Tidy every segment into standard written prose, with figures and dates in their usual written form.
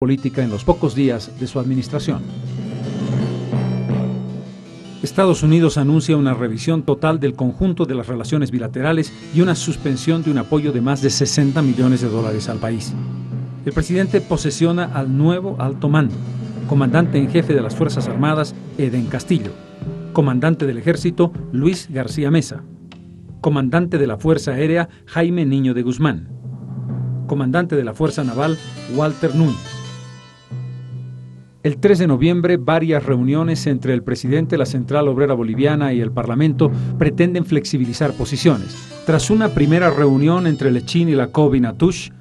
política en los pocos días de su administración. Estados Unidos anuncia una revisión total del conjunto de las relaciones bilaterales y una suspensión de un apoyo de más de $60 millones al país. El presidente posesiona al nuevo alto mando, comandante en jefe de las Fuerzas Armadas, Eden Castillo, comandante del Ejército, Luis García Meza, comandante de la Fuerza Aérea, Jaime Niño de Guzmán, comandante de la Fuerza Naval, Walter Núñez. El 3 de noviembre, varias reuniones entre el presidente de la Central Obrera Boliviana y el Parlamento pretenden flexibilizar posiciones. Tras una primera reunión entre Lechín y la COB Natush,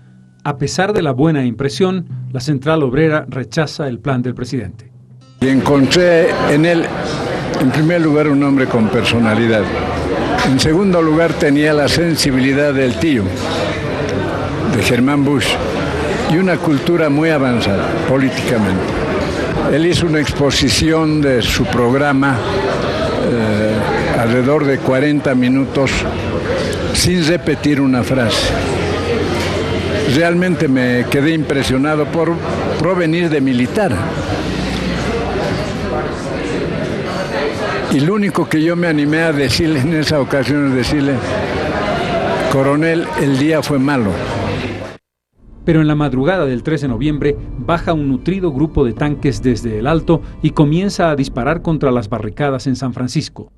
a pesar de la buena impresión, la Central Obrera rechaza el plan del presidente. Y encontré en él, en primer lugar, un hombre con personalidad. En segundo lugar, tenía la sensibilidad del tío, de Germán Bush, y una cultura muy avanzada políticamente. Él hizo una exposición de su programa, alrededor de 40 minutos, sin repetir una frase. Realmente me quedé impresionado por provenir de militar. Y lo único que yo me animé a decirle en esa ocasión es decirle: coronel, el día fue malo. Pero en la madrugada del 3 de noviembre baja un nutrido grupo de tanques desde el Alto y comienza a disparar contra las barricadas en San Francisco.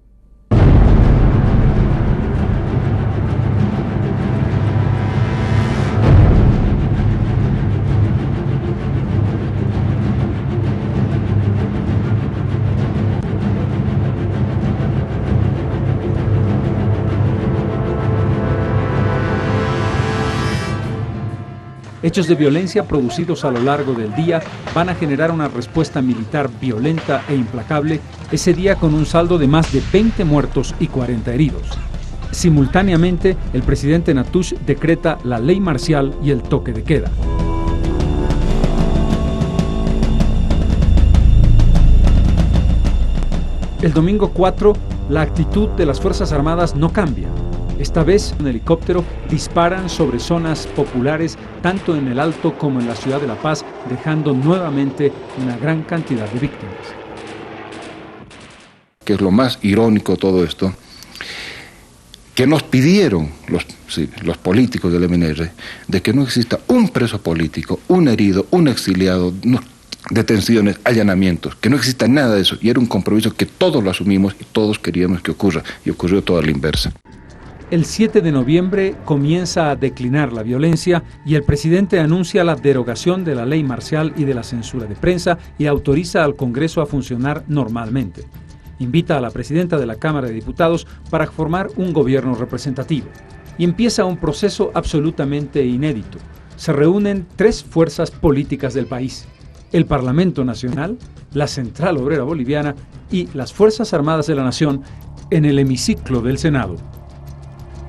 Hechos de violencia producidos a lo largo del día van a generar una respuesta militar violenta e implacable, ese día con un saldo de más de 20 muertos y 40 heridos. Simultáneamente, el presidente Natush decreta la ley marcial y el toque de queda. El domingo 4, la actitud de las Fuerzas Armadas no cambia. Esta vez, un helicóptero disparan sobre zonas populares tanto en el Alto como en la ciudad de La Paz, dejando nuevamente una gran cantidad de víctimas. Que es lo más irónico de todo esto, que nos pidieron los políticos del MNR de que no exista un preso político, un herido, un exiliado, detenciones, allanamientos, que no exista nada de eso, y era un compromiso que todos lo asumimos y todos queríamos que ocurra, y ocurrió todo a la inversa. El 7 de noviembre comienza a declinar la violencia y el presidente anuncia la derogación de la ley marcial y de la censura de prensa y autoriza al Congreso a funcionar normalmente. Invita a la presidenta de la Cámara de Diputados para formar un gobierno representativo. Y empieza un proceso absolutamente inédito. Se reúnen 3 fuerzas políticas del país: el Parlamento Nacional, la Central Obrera Boliviana y las Fuerzas Armadas de la Nación en el hemiciclo del Senado.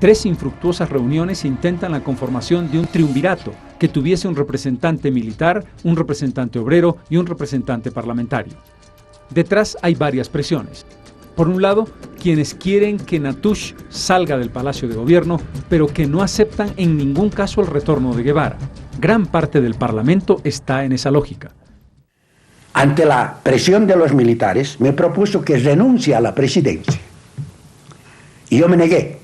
3 infructuosas reuniones intentan la conformación de un triunvirato que tuviese un representante militar, un representante obrero y un representante parlamentario. Detrás hay varias presiones. Por un lado, quienes quieren que Natush salga del Palacio de Gobierno, pero que no aceptan en ningún caso el retorno de Guevara. Gran parte del Parlamento está en esa lógica. Ante la presión de los militares, me propuso que renuncie a la presidencia. Y yo me negué.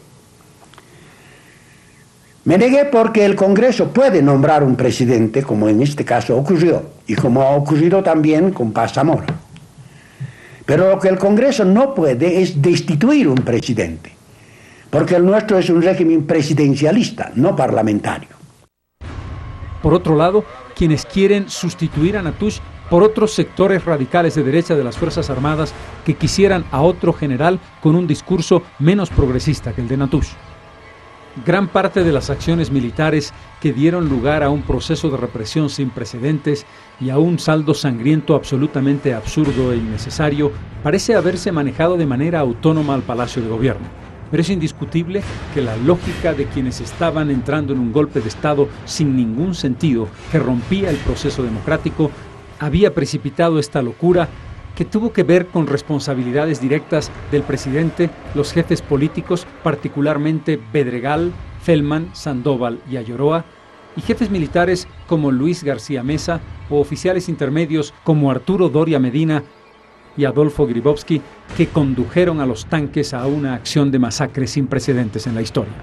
Me negué porque el Congreso puede nombrar un presidente, como en este caso ocurrió, y como ha ocurrido también con Paz Zamora. Pero lo que el Congreso no puede es destituir un presidente, porque el nuestro es un régimen presidencialista, no parlamentario. Por otro lado, quienes quieren sustituir a Natush por otros sectores radicales de derecha de las Fuerzas Armadas que quisieran a otro general con un discurso menos progresista que el de Natush. Gran parte de las acciones militares que dieron lugar a un proceso de represión sin precedentes y a un saldo sangriento absolutamente absurdo e innecesario parece haberse manejado de manera autónoma al Palacio de Gobierno. Pero es indiscutible que la lógica de quienes estaban entrando en un golpe de Estado sin ningún sentido, que rompía el proceso democrático, había precipitado esta locura que tuvo que ver con responsabilidades directas del presidente, los jefes políticos, particularmente Bedregal, Feldman, Sandoval y Ayoroa, y jefes militares como Luis García Meza o oficiales intermedios como Arturo Doria Medina y Adolfo Gribowski, que condujeron a los tanques a una acción de masacre sin precedentes en la historia.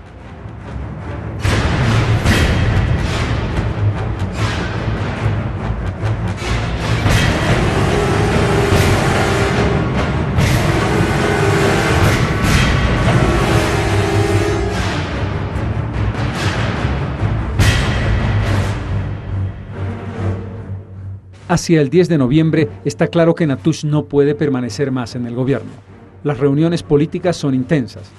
Hacia el 10 de noviembre está claro que Natusch no puede permanecer más en el gobierno. Las reuniones políticas son intensas.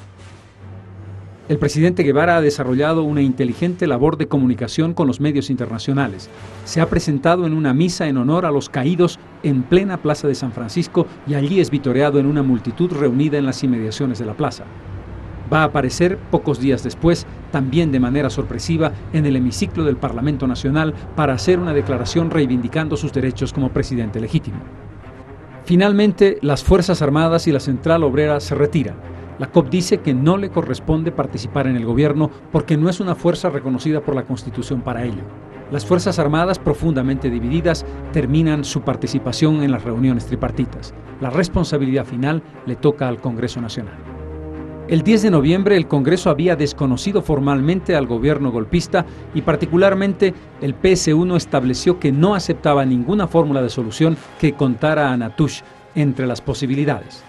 El presidente Guevara ha desarrollado una inteligente labor de comunicación con los medios internacionales. Se ha presentado en una misa en honor a los caídos en plena plaza de San Francisco y allí es vitoreado en una multitud reunida en las inmediaciones de la plaza. Va a aparecer pocos días después, también de manera sorpresiva, en el hemiciclo del Parlamento Nacional para hacer una declaración reivindicando sus derechos como presidente legítimo. Finalmente, las Fuerzas Armadas y la Central Obrera se retiran. La COP dice que no le corresponde participar en el gobierno porque no es una fuerza reconocida por la Constitución para ello. Las Fuerzas Armadas, profundamente divididas, terminan su participación en las reuniones tripartitas. La responsabilidad final le toca al Congreso Nacional. El 10 de noviembre el Congreso había desconocido formalmente al gobierno golpista y particularmente el PS1 estableció que no aceptaba ninguna fórmula de solución que contara a Natusch entre las posibilidades.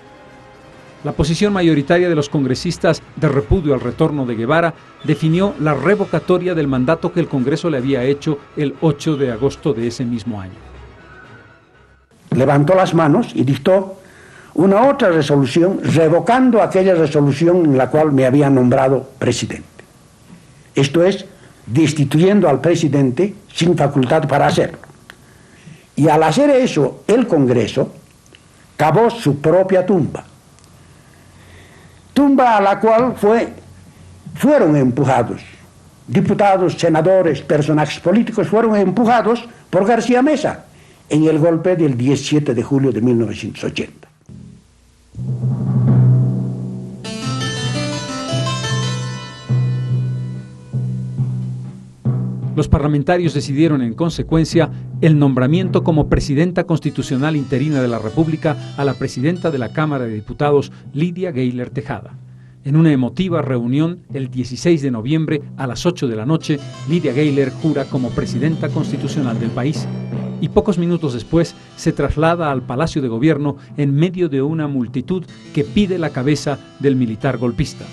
La posición mayoritaria de los congresistas de repudio al retorno de Guevara definió la revocatoria del mandato que el Congreso le había hecho el 8 de agosto de ese mismo año. Levantó las manos y dictó una otra resolución revocando aquella resolución en la cual me había nombrado presidente. Esto es, destituyendo al presidente sin facultad para hacerlo. Y al hacer eso, el Congreso cavó su propia tumba. Tumba a la cual fueron empujados. Diputados, senadores, personajes políticos fueron empujados por García Meza en el golpe del 17 de julio de 1980. Los parlamentarios decidieron en consecuencia el nombramiento como presidenta constitucional interina de la República a la presidenta de la Cámara de Diputados, Lidia Gayler Tejada. En una emotiva reunión el 16 de noviembre a las 8 de la noche, Lidia Gayler jura como presidenta constitucional del país. Y pocos minutos después se traslada al Palacio de Gobierno en medio de una multitud que pide la cabeza del militar golpista.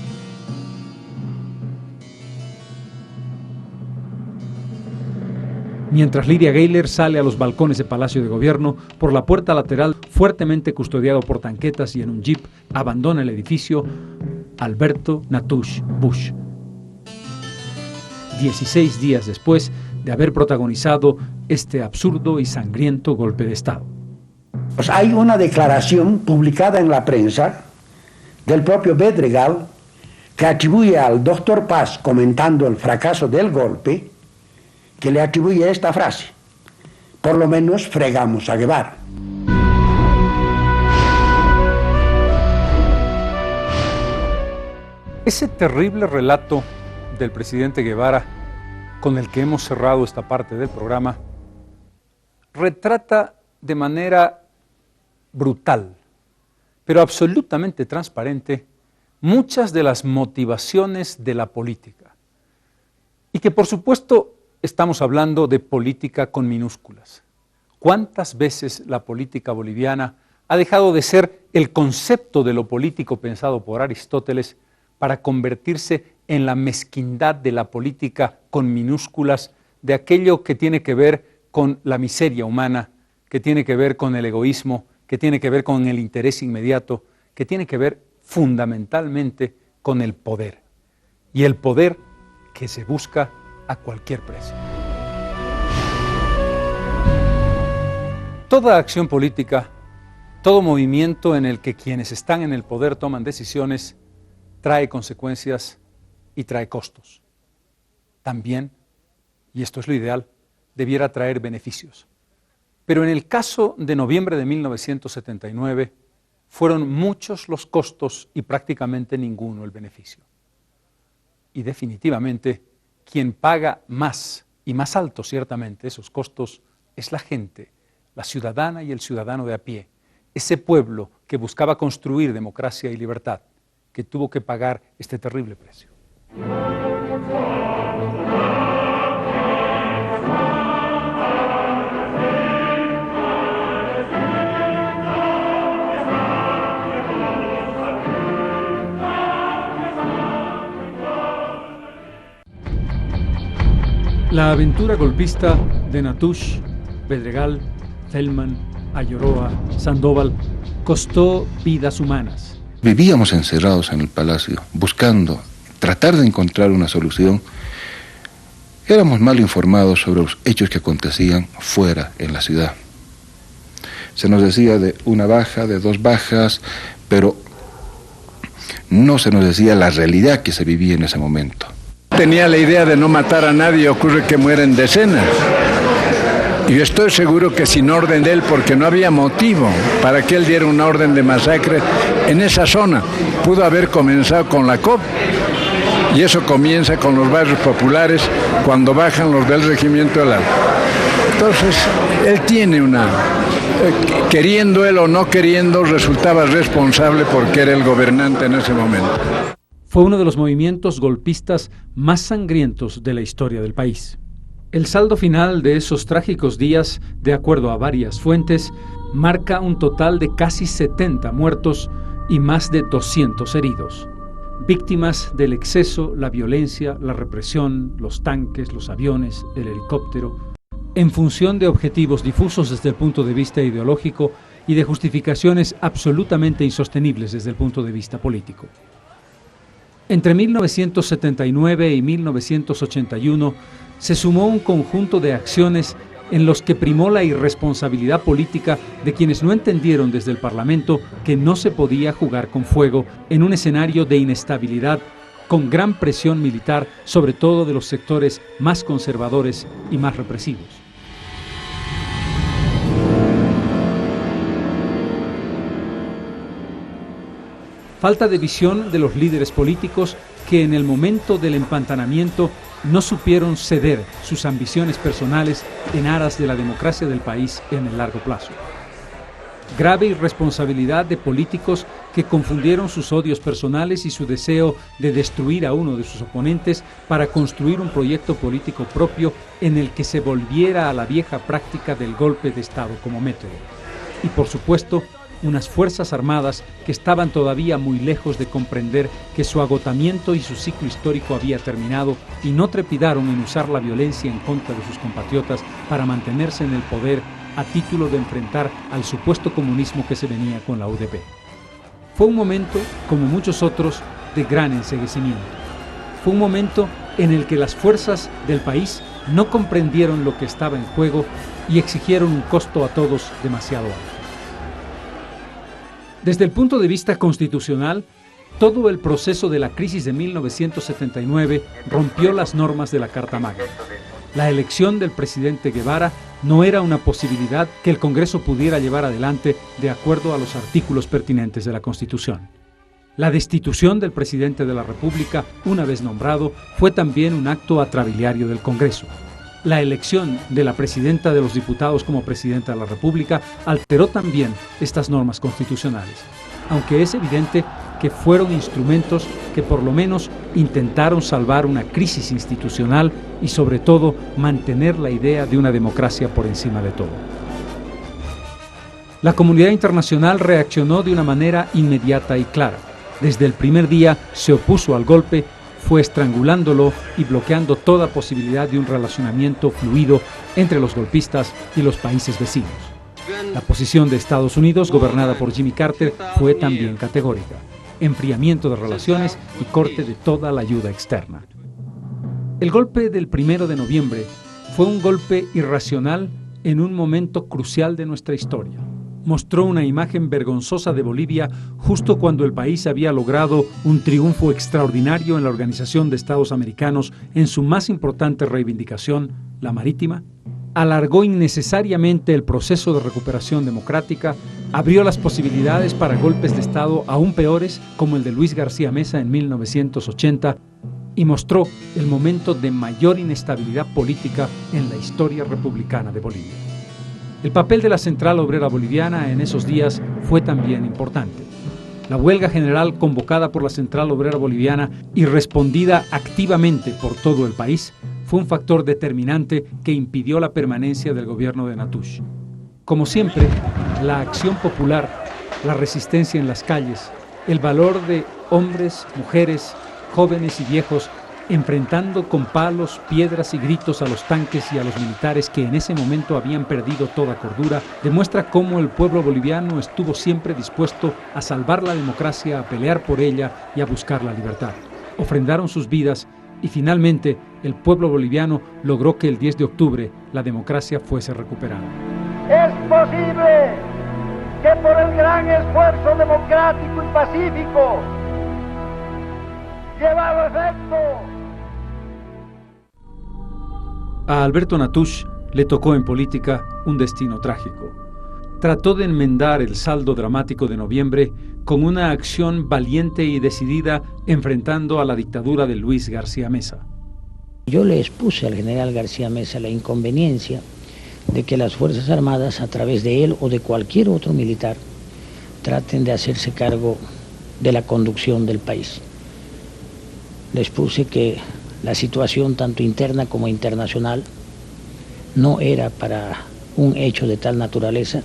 Mientras Lidia Gayler sale a los balcones de Palacio de Gobierno, por la puerta lateral, fuertemente custodiado por tanquetas y en un jeep, abandona el edificio Alberto Natusch Busch. 16 días después de haber protagonizado este absurdo y sangriento golpe de Estado. Pues hay una declaración publicada en la prensa del propio Bedregal que atribuye al doctor Paz, comentando el fracaso del golpe, que le atribuye esta frase: por lo menos fregamos a Guevara. Ese terrible relato del presidente Guevara, con el que hemos cerrado esta parte del programa, retrata de manera brutal, pero absolutamente transparente, muchas de las motivaciones de la política. Y que por supuesto estamos hablando de política con minúsculas. ¿Cuántas veces la política boliviana ha dejado de ser el concepto de lo político pensado por Aristóteles para convertirse en la mezquindad de la política con minúsculas, de aquello que tiene que ver con la miseria humana, que tiene que ver con el egoísmo, que tiene que ver con el interés inmediato, que tiene que ver fundamentalmente con el poder, y el poder que se busca a cualquier precio. Toda acción política, todo movimiento en el que quienes están en el poder toman decisiones, trae consecuencias y trae costos. También, y esto es lo ideal, debiera traer beneficios. Pero en el caso de noviembre de 1979, fueron muchos los costos y prácticamente ninguno el beneficio. Y definitivamente, quien paga más Y más alto, ciertamente, esos costos es la gente, la ciudadana y el ciudadano de a pie, ese pueblo que buscaba construir democracia y libertad, que tuvo que pagar este terrible precio. La aventura golpista de Natush, Pedregal, Thälmann, Ayoroa, Sandoval costó vidas humanas. Vivíamos encerrados en el palacio, buscando, tratar de encontrar una solución. Éramos mal informados sobre los hechos que acontecían fuera, en la ciudad. Se nos decía de una baja, de 2 bajas, pero no se nos decía la realidad que se vivía en ese momento. Tenía la idea de no matar a nadie, ocurre que mueren decenas. Y yo estoy seguro que sin orden de él, porque no había motivo para que él diera una orden de masacre en esa zona. Pudo haber comenzado con la COP, y eso comienza con los barrios populares cuando bajan los del regimiento del Alto. Entonces, él tiene queriendo él o no queriendo, resultaba responsable porque era el gobernante en ese momento. Fue uno de los movimientos golpistas más sangrientos de la historia del país. El saldo final de esos trágicos días, de acuerdo a varias fuentes, marca un total de casi 70 muertos y más de 200 heridos. Víctimas del exceso, la violencia, la represión, los tanques, los aviones, el helicóptero, en función de objetivos difusos desde el punto de vista ideológico y de justificaciones absolutamente insostenibles desde el punto de vista político. Entre 1979 y 1981 se sumó un conjunto de acciones en los que primó la irresponsabilidad política de quienes no entendieron desde el Parlamento que no se podía jugar con fuego en un escenario de inestabilidad con gran presión militar, sobre todo de los sectores más conservadores y más represivos. Falta de visión de los líderes políticos que en el momento del empantanamiento no supieron ceder sus ambiciones personales en aras de la democracia del país en el largo plazo. Grave irresponsabilidad de políticos que confundieron sus odios personales y su deseo de destruir a uno de sus oponentes para construir un proyecto político propio en el que se volviera a la vieja práctica del golpe de Estado como método. Y por supuesto, unas fuerzas armadas que estaban todavía muy lejos de comprender que su agotamiento y su ciclo histórico había terminado y no trepidaron en usar la violencia en contra de sus compatriotas para mantenerse en el poder a título de enfrentar al supuesto comunismo que se venía con la UDP. Fue un momento, como muchos otros, de gran enceguecimiento. Fue un momento en el que las fuerzas del país no comprendieron lo que estaba en juego y exigieron un costo a todos demasiado alto. Desde el punto de vista constitucional, todo el proceso de la crisis de 1979 rompió las normas de la Carta Magna. La elección del presidente Guevara no era una posibilidad que el Congreso pudiera llevar adelante de acuerdo a los artículos pertinentes de la Constitución. La destitución del presidente de la República, una vez nombrado, fue también un acto atrabiliario del Congreso. La elección de la presidenta de los diputados como presidenta de la República alteró también estas normas constitucionales, aunque es evidente que fueron instrumentos que por lo menos intentaron salvar una crisis institucional y sobre todo mantener la idea de una democracia por encima de todo. La comunidad internacional reaccionó de una manera inmediata y clara. Desde el primer día se opuso al golpe, fue estrangulándolo y bloqueando toda posibilidad de un relacionamiento fluido entre los golpistas y los países vecinos. La posición de Estados Unidos, gobernada por Jimmy Carter, fue también categórica: enfriamiento de relaciones y corte de toda la ayuda externa. El golpe del 1 de noviembre fue un golpe irracional en un momento crucial de nuestra historia. Mostró una imagen vergonzosa de Bolivia justo cuando el país había logrado un triunfo extraordinario en la Organización de Estados Americanos en su más importante reivindicación, la marítima. Alargó innecesariamente el proceso de recuperación democrática, abrió las posibilidades para golpes de Estado aún peores como el de Luis García Meza en 1980 y mostró el momento de mayor inestabilidad política en la historia republicana de Bolivia. El papel de la Central Obrera Boliviana en esos días fue también importante. La huelga general convocada por la Central Obrera Boliviana y respondida activamente por todo el país fue un factor determinante que impidió la permanencia del gobierno de Natush. Como siempre, la acción popular, la resistencia en las calles, el valor de hombres, mujeres, jóvenes y viejos enfrentando con palos, piedras y gritos a los tanques y a los militares que en ese momento habían perdido toda cordura, demuestra cómo el pueblo boliviano estuvo siempre dispuesto a salvar la democracia, a pelear por ella y a buscar la libertad. Ofrendaron sus vidas y finalmente el pueblo boliviano logró que el 10 de octubre la democracia fuese recuperada. Es posible que por el gran esfuerzo democrático y pacífico llevado a efecto. A Alberto Natush le tocó en política un destino trágico. Trató de enmendar el saldo dramático de noviembre con una acción valiente y decidida enfrentando a la dictadura de Luis García Meza. Yo le expuse al general García Meza la inconveniencia de que las Fuerzas Armadas, a través de él o de cualquier otro militar, traten de hacerse cargo de la conducción del país. Le expuse que la situación tanto interna como internacional no era para un hecho de tal naturaleza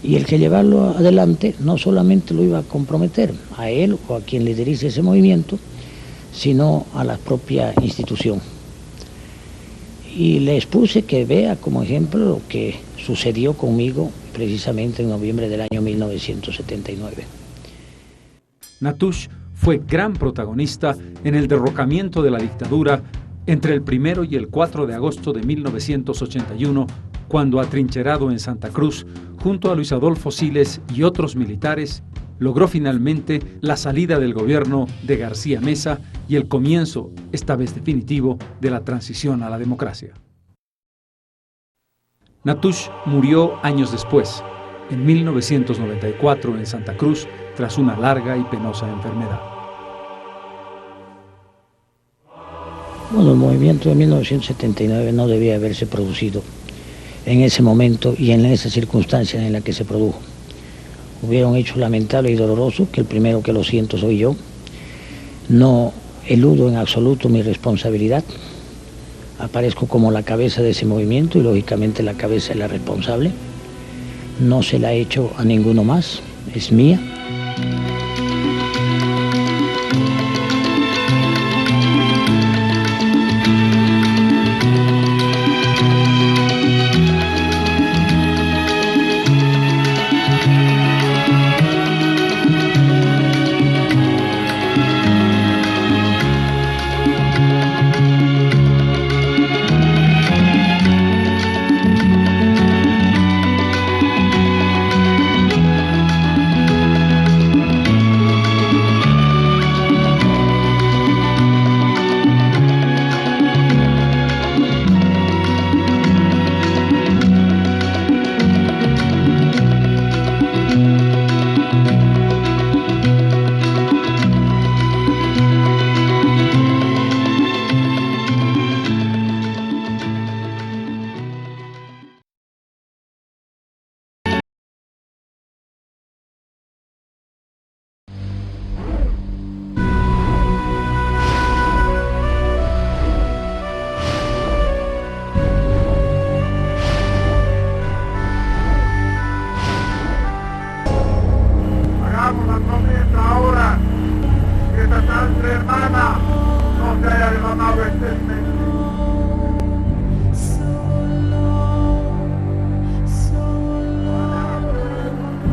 y el que llevarlo adelante no solamente lo iba a comprometer a él o a quien liderice ese movimiento, sino a la propia institución. Y le expuse que vea como ejemplo lo que sucedió conmigo precisamente en noviembre del año 1979. Natush fue gran protagonista en el derrocamiento de la dictadura entre el 1 y el 4 de agosto de 1981, cuando atrincherado en Santa Cruz, junto a Luis Adolfo Siles y otros militares, logró finalmente la salida del gobierno de García Meza y el comienzo, esta vez definitivo, de la transición a la democracia. Natush murió años después, en 1994 en Santa Cruz, tras una larga y penosa enfermedad. Bueno, el movimiento de 1979 no debía haberse producido en ese momento y en esa circunstancia en la que se produjo. Hubiera un hecho lamentable y doloroso, que el primero que lo siento soy yo. No eludo en absoluto mi responsabilidad. Aparezco como la cabeza de ese movimiento y lógicamente la cabeza es la responsable. No se la he hecho a ninguno más, es mía.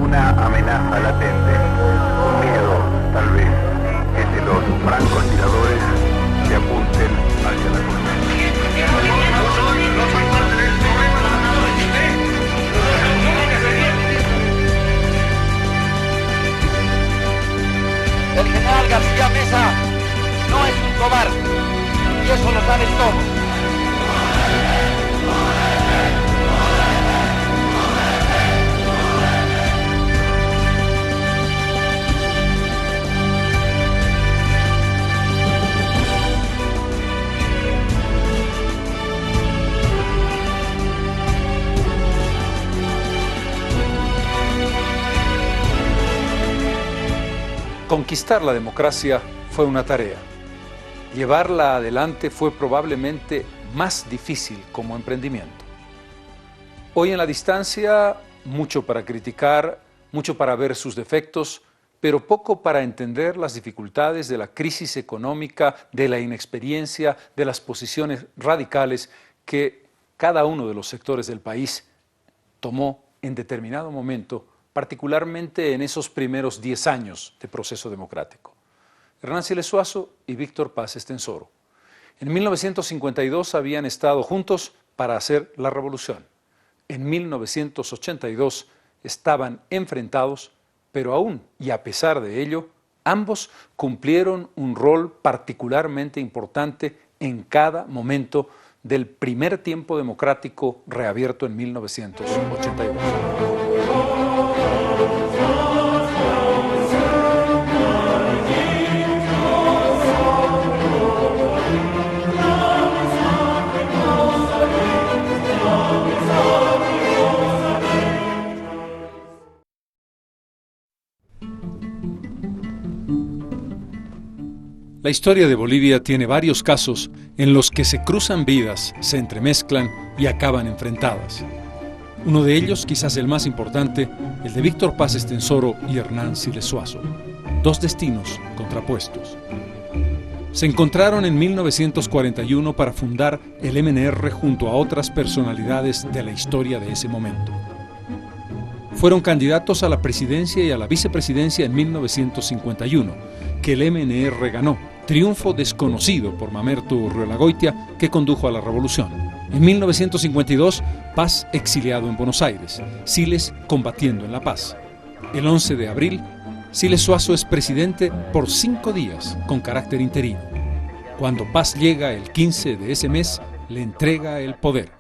Una amenaza latente, un miedo tal vez, es de los francotiradores que apunten hacia la El general García Meza no es un cobarde, y eso lo saben todos. Conquistar la democracia fue una tarea. Llevarla adelante fue probablemente más difícil como emprendimiento. Hoy en la distancia, mucho para criticar, mucho para ver sus defectos, pero poco para entender las dificultades de la crisis económica, de la inexperiencia, de las posiciones radicales que cada uno de los sectores del país tomó en determinado momento, particularmente en esos primeros 10 años de proceso democrático. Hernán Siles Zuazo y Víctor Paz Estenssoro. En 1952 habían estado juntos para hacer la revolución. En 1982 estaban enfrentados, pero aún y a pesar de ello, ambos cumplieron un rol particularmente importante en cada momento del primer tiempo democrático reabierto en 1982. La historia de Bolivia tiene varios casos en los que se cruzan vidas, se entremezclan y acaban enfrentadas. Uno de ellos, quizás el más importante, el de Víctor Paz Estenssoro y Hernán Siles Zuazo. Dos destinos contrapuestos. Se encontraron en 1941 para fundar el MNR junto a otras personalidades de la historia de ese momento. Fueron candidatos a la presidencia y a la vicepresidencia en 1951, que el MNR ganó. Triunfo desconocido por Mamerto Urriola-Goitia, que condujo a la revolución. En 1952, Paz exiliado en Buenos Aires, Siles combatiendo en La Paz. El 11 de abril, Siles Zuazo es presidente por 5 días, con carácter interino. Cuando Paz llega el 15 de ese mes, le entrega el poder.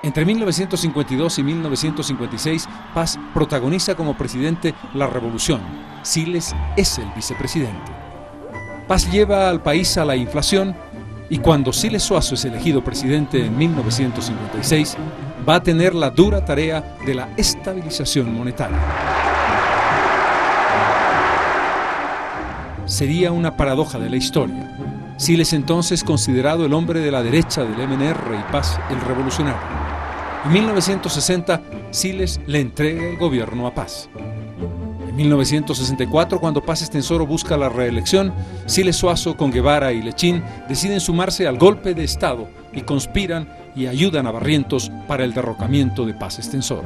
Entre 1952 y 1956, Paz protagoniza como presidente la revolución. Siles es el vicepresidente. Paz lleva al país a la inflación y cuando Siles Zuazo es elegido presidente en 1956, va a tener la dura tarea de la estabilización monetaria. Sería una paradoja de la historia. Siles entonces considerado el hombre de la derecha del MNR y Paz el revolucionario. En 1960, Siles le entrega el gobierno a Paz. En 1964, cuando Paz Estenssoro busca la reelección, Siles Zuazo con Guevara y Lechín deciden sumarse al golpe de Estado y conspiran y ayudan a Barrientos para el derrocamiento de Paz Estenssoro.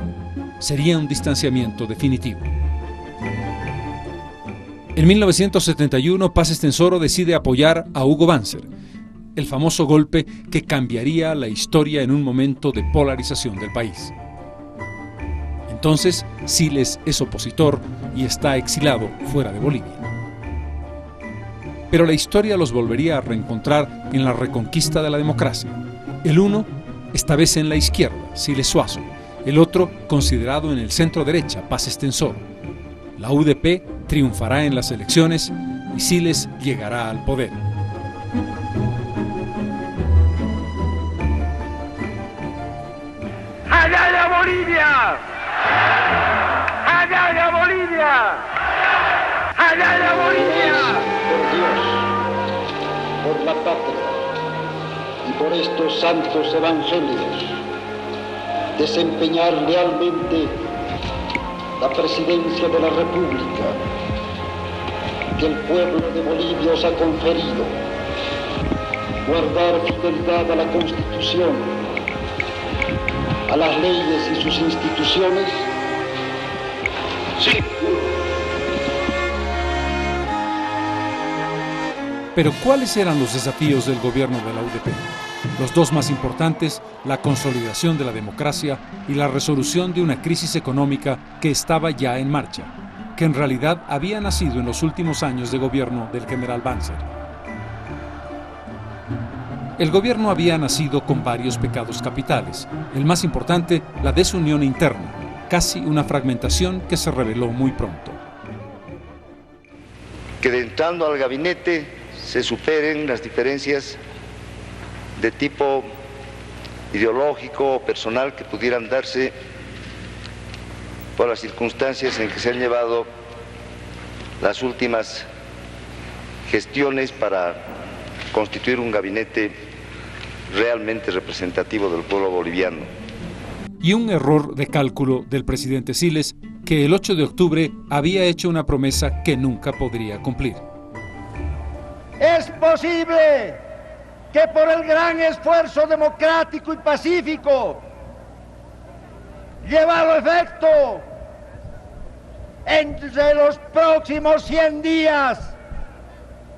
Sería un distanciamiento definitivo. En 1971, Paz Estenssoro decide apoyar a Hugo Banzer, el famoso golpe que cambiaría la historia en un momento de polarización del país. Entonces, Siles es opositor y está exilado fuera de Bolivia. Pero la historia los volvería a reencontrar en la reconquista de la democracia. El uno, esta vez en la izquierda, Siles Zuazo. El otro, considerado en el centro derecha, Paz Estenssoro. La UDP triunfará en las elecciones y Siles llegará al poder. ¡Allá Bolivia! ¡Allá Bolivia! ¡Allá Bolivia! Por Dios, por la patria y por estos santos evangelios, desempeñar lealmente la presidencia de la República que el pueblo de Bolivia os ha conferido, guardar fidelidad a la Constitución, a las leyes y sus instituciones. Sí. Pero ¿cuáles eran los desafíos del gobierno de la UDP? Los dos más importantes, la consolidación de la democracia y la resolución de una crisis económica que estaba ya en marcha, que en realidad había nacido en los últimos años de gobierno del general Banzer. El gobierno había nacido con varios pecados capitales. El más importante, la desunión interna, casi una fragmentación que se reveló muy pronto. Que entrando al gabinete se superen las diferencias de tipo ideológico o personal que pudieran darse por las circunstancias en que se han llevado las últimas gestiones para constituir un gabinete realmente representativo del pueblo boliviano. Y un error de cálculo del presidente Siles, que el 8 de octubre había hecho una promesa que nunca podría cumplir. Es posible que por el gran esfuerzo democrático y pacífico llevado a efecto entre los próximos 100 días,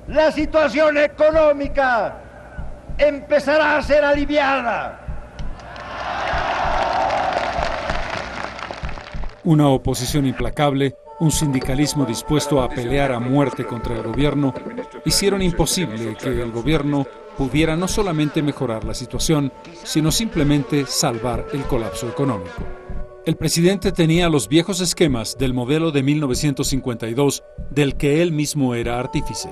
la situación económica empezará a ser aliviada. Una oposición implacable, un sindicalismo dispuesto a pelear a muerte contra el gobierno, hicieron imposible que el gobierno pudiera no solamente mejorar la situación, sino simplemente salvar el colapso económico. El presidente tenía los viejos esquemas del modelo de 1952, del que él mismo era artífice.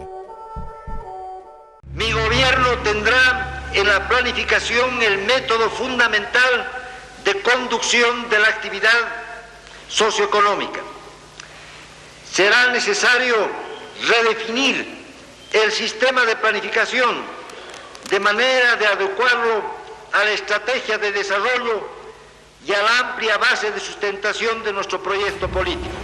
Mi gobierno tendrá en la planificación el método fundamental de conducción de la actividad socioeconómica. Será necesario redefinir el sistema de planificación de manera de adecuarlo a la estrategia de desarrollo y a la amplia base de sustentación de nuestro proyecto político.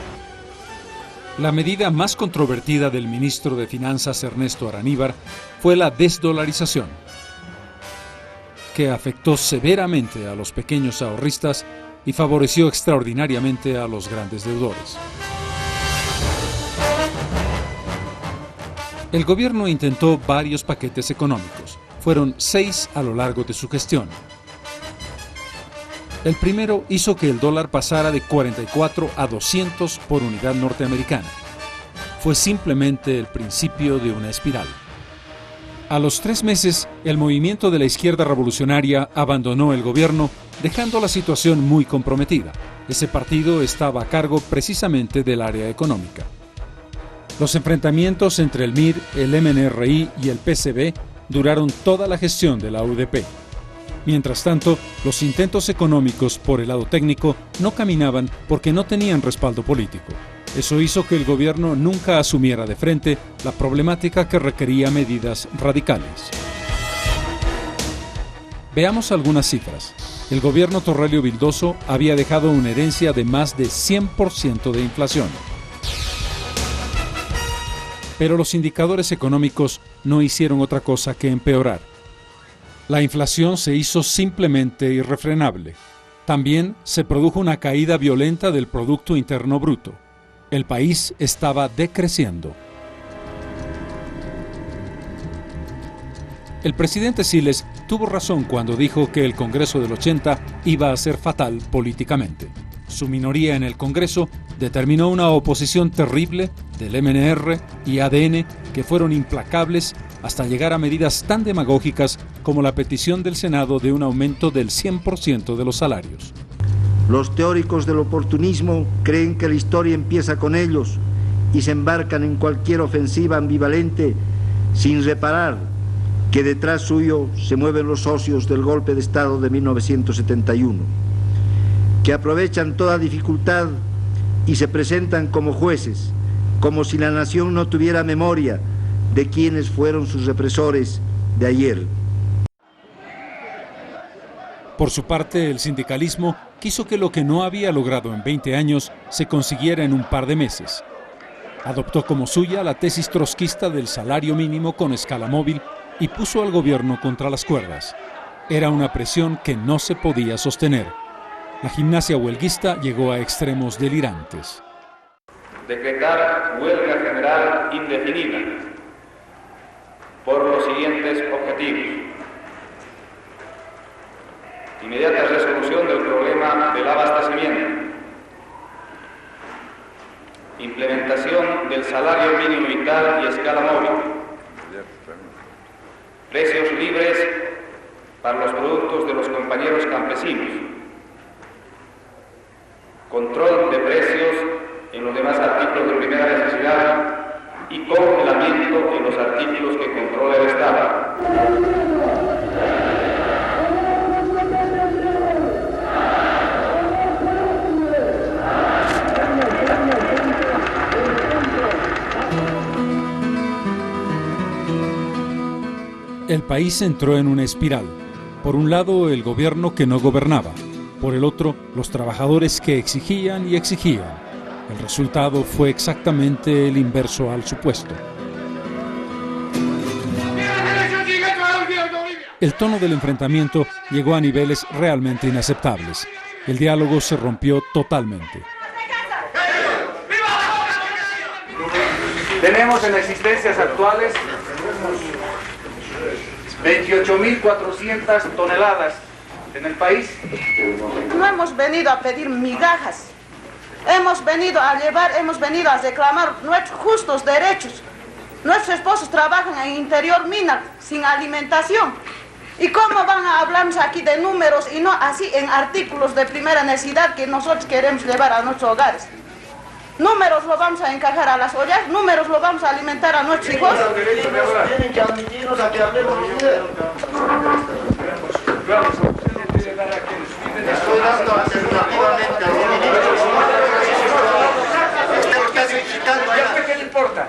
La medida más controvertida del ministro de Finanzas Ernesto Araníbar fue la desdolarización, que afectó severamente a los pequeños ahorristas y favoreció extraordinariamente a los grandes deudores. El gobierno intentó varios paquetes económicos. Fueron 6 a lo largo de su gestión. El primero hizo que el dólar pasara de 44 a 200 por unidad norteamericana. Fue simplemente el principio de una espiral. A los 3 meses, el movimiento de la izquierda revolucionaria abandonó el gobierno, dejando la situación muy comprometida. Ese partido estaba a cargo precisamente del área económica. Los enfrentamientos entre el MIR, el MNRI y el PCB duraron toda la gestión de la UDP. Mientras tanto, los intentos económicos por el lado técnico no caminaban porque no tenían respaldo político. Eso hizo que el gobierno nunca asumiera de frente la problemática que requería medidas radicales. Veamos algunas cifras. El gobierno Torrelio Vildoso había dejado una herencia de más de 100% de inflación. Pero los indicadores económicos no hicieron otra cosa que empeorar. La inflación se hizo simplemente irrefrenable. También se produjo una caída violenta del Producto Interno Bruto. El país estaba decreciendo. El presidente Siles tuvo razón cuando dijo que el Congreso del 80 iba a ser fatal políticamente. Su minoría en el Congreso determinó una oposición terrible del MNR y ADN que fueron implacables hasta llegar a medidas tan demagógicas como la petición del Senado de un aumento del 100% de los salarios. Los teóricos del oportunismo creen que la historia empieza con ellos y se embarcan en cualquier ofensiva ambivalente sin reparar que detrás suyo se mueven los socios del golpe de Estado de 1971, que aprovechan toda dificultad y se presentan como jueces, como si la nación no tuviera memoria de quienes fueron sus represores de ayer. Por su parte, el sindicalismo quiso que lo que no había logrado en 20 años se consiguiera en un par de meses. Adoptó como suya la tesis trotskista del salario mínimo con escala móvil y puso al gobierno contra las cuerdas. Era una presión que no se podía sostener. La gimnasia huelguista llegó a extremos delirantes. Decretar huelga general indefinida por los siguientes objetivos. Inmediata resolución del problema del abastecimiento. Implementación del salario mínimo vital y escala móvil. Precios libres para los productos de los compañeros campesinos. Control de precios en los demás artículos de primera necesidad y congelamiento en los artículos que controla el Estado. El país entró en una espiral. Por un lado, el gobierno que no gobernaba. Por el otro, los trabajadores que exigían y exigían. El resultado fue exactamente el inverso al supuesto. El tono del enfrentamiento llegó a niveles realmente inaceptables. El diálogo se rompió totalmente. Tenemos en existencias actuales 28.400 toneladas en el país. No hemos venido a pedir migajas. Hemos venido a reclamar nuestros justos derechos. Nuestros esposos trabajan en interior mina sin alimentación. ¿Y cómo van a hablarnos aquí de números y no así en artículos de primera necesidad que nosotros queremos llevar a nuestros hogares? Números lo vamos a encajar a las ollas, números lo vamos a alimentar a nuestros hijos. Tienen que admitirnos a que hablemos dinero. Estoy dando alternativamente a ¿Qué le importa?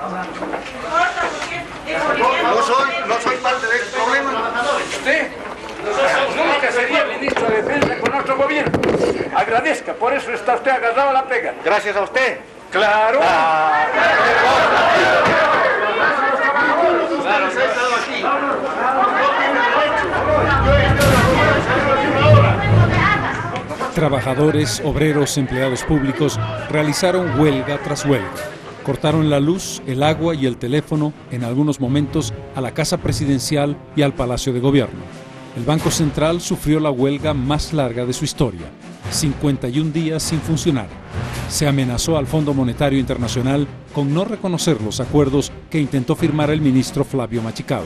No soy parte de este problema. ¿Usted? Nunca sería ministro de Defensa con nuestro gobierno. Agradezca, por eso está usted agarrado a la pega. Gracias a usted. ¡Claro! Trabajadores, obreros, empleados públicos realizaron huelga tras huelga. Cortaron la luz, el agua y el teléfono, en algunos momentos, a la Casa Presidencial y al Palacio de Gobierno. El Banco Central sufrió la huelga más larga de su historia, 51 días sin funcionar. Se amenazó al Fondo Monetario Internacional con no reconocer los acuerdos que intentó firmar el ministro Flavio Machicao.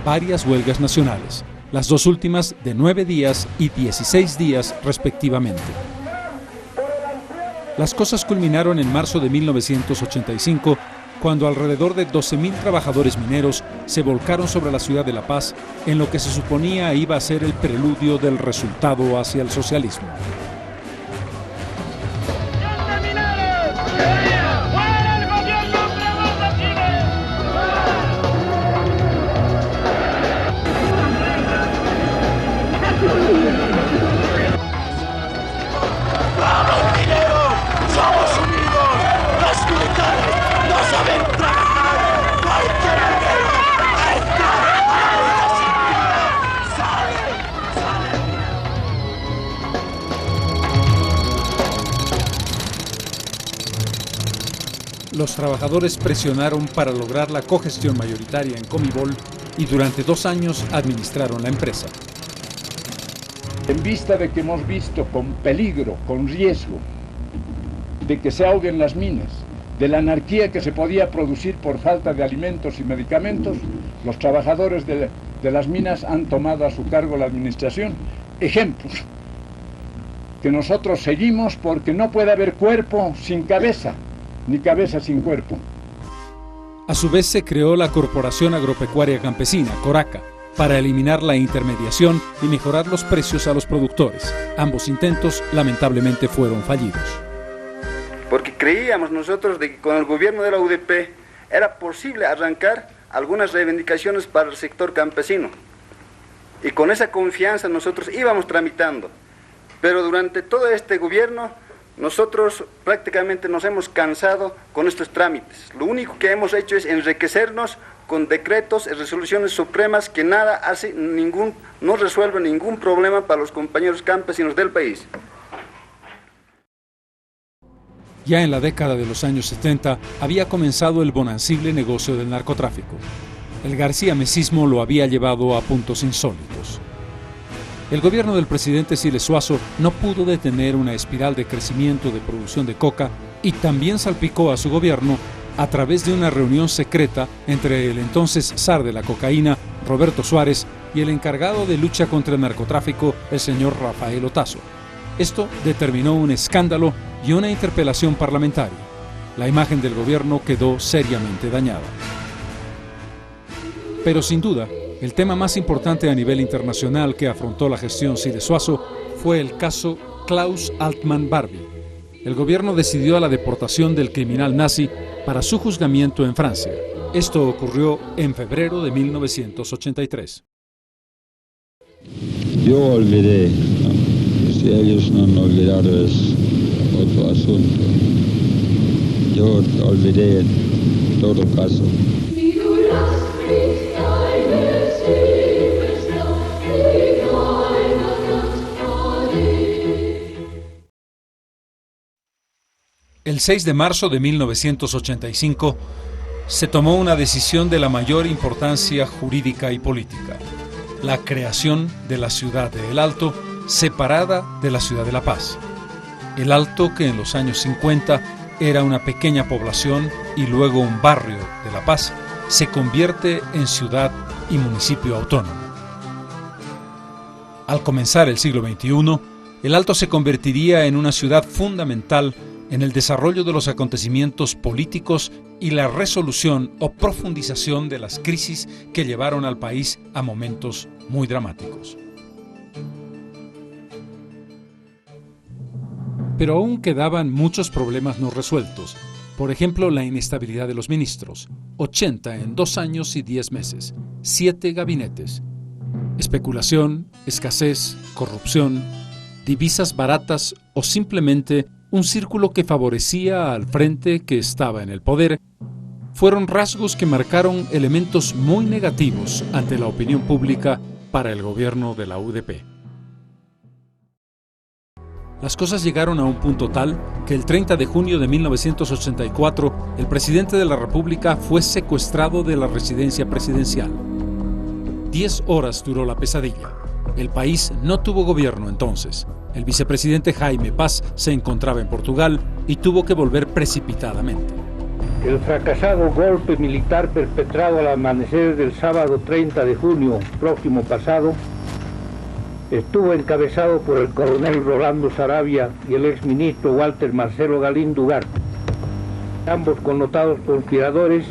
Varias huelgas nacionales, las dos últimas de 9 días y 16 días respectivamente. Las cosas culminaron en marzo de 1985, cuando alrededor de 12.000 trabajadores mineros se volcaron sobre la ciudad de La Paz en lo que se suponía iba a ser el preludio del resultado hacia el socialismo. Los trabajadores presionaron para lograr la cogestión mayoritaria en Comibol y durante 2 años administraron la empresa. En vista de que hemos visto con peligro, con riesgo, de que se ahoguen las minas, de la anarquía que se podía producir por falta de alimentos y medicamentos, los trabajadores de las minas han tomado a su cargo la administración. Ejemplos que nosotros seguimos, porque no puede haber cuerpo sin cabeza, ni cabeza sin cuerpo. A su vez se creó la Corporación Agropecuaria Campesina, Coraca, para eliminar la intermediación y mejorar los precios a los productores. Ambos intentos lamentablemente fueron fallidos. Porque creíamos nosotros de que con el gobierno de la UDP era posible arrancar algunas reivindicaciones para el sector campesino. Y con esa confianza nosotros íbamos tramitando. Pero durante todo este gobierno nosotros prácticamente nos hemos cansado con estos trámites. Lo único que hemos hecho es enriquecernos con decretos y resoluciones supremas que nada hace, no resuelven ningún problema para los compañeros campesinos del país. Ya en la década de los años 70 había comenzado el bonancible negocio del narcotráfico. El garcía-mesismo lo había llevado a puntos insólitos. El gobierno del presidente Siles Suazo no pudo detener una espiral de crecimiento de producción de coca y también salpicó a su gobierno a través de una reunión secreta entre el entonces zar de la cocaína, Roberto Suárez, y el encargado de lucha contra el narcotráfico, el señor Rafael Otazo. Esto determinó un escándalo y una interpelación parlamentaria. La imagen del gobierno quedó seriamente dañada. Pero sin duda, el tema más importante a nivel internacional que afrontó la gestión Siles Suazo fue el caso Klaus Altman Barbie. El gobierno decidió la deportación del criminal nazi para su juzgamiento en Francia. Esto ocurrió en febrero de 1983. Yo olvidé, ¿no? Si ellos no han olvidado es otro asunto. Yo olvidé en todo caso. El 6 de marzo de 1985 se tomó una decisión de la mayor importancia jurídica y política: la creación de la ciudad de El Alto, separada de la ciudad de La Paz. El Alto, que en los años 50 era una pequeña población y luego un barrio de La Paz, se convierte en ciudad y municipio autónomo. Al comenzar el siglo XXI, El Alto se convertiría en una ciudad fundamental en el desarrollo de los acontecimientos políticos y la resolución o profundización de las crisis que llevaron al país a momentos muy dramáticos. Pero aún quedaban muchos problemas no resueltos. Por ejemplo, la inestabilidad de los ministros: 80 en 2 años y 10 meses, 7 gabinetes. Especulación, escasez, corrupción, divisas baratas o simplemente un círculo que favorecía al frente que estaba en el poder, fueron rasgos que marcaron elementos muy negativos ante la opinión pública para el gobierno de la UDP. Las cosas llegaron a un punto tal que el 30 de junio de 1984 el presidente de la República fue secuestrado de la residencia presidencial. 10 horas duró la pesadilla. El país no tuvo gobierno entonces. El vicepresidente Jaime Paz se encontraba en Portugal y tuvo que volver precipitadamente. El fracasado golpe militar perpetrado al amanecer del sábado 30 de junio próximo pasado estuvo encabezado por el coronel Rolando Saravia y el exministro Walter Marcelo Galindo Ugarte. Ambos connotados conspiradores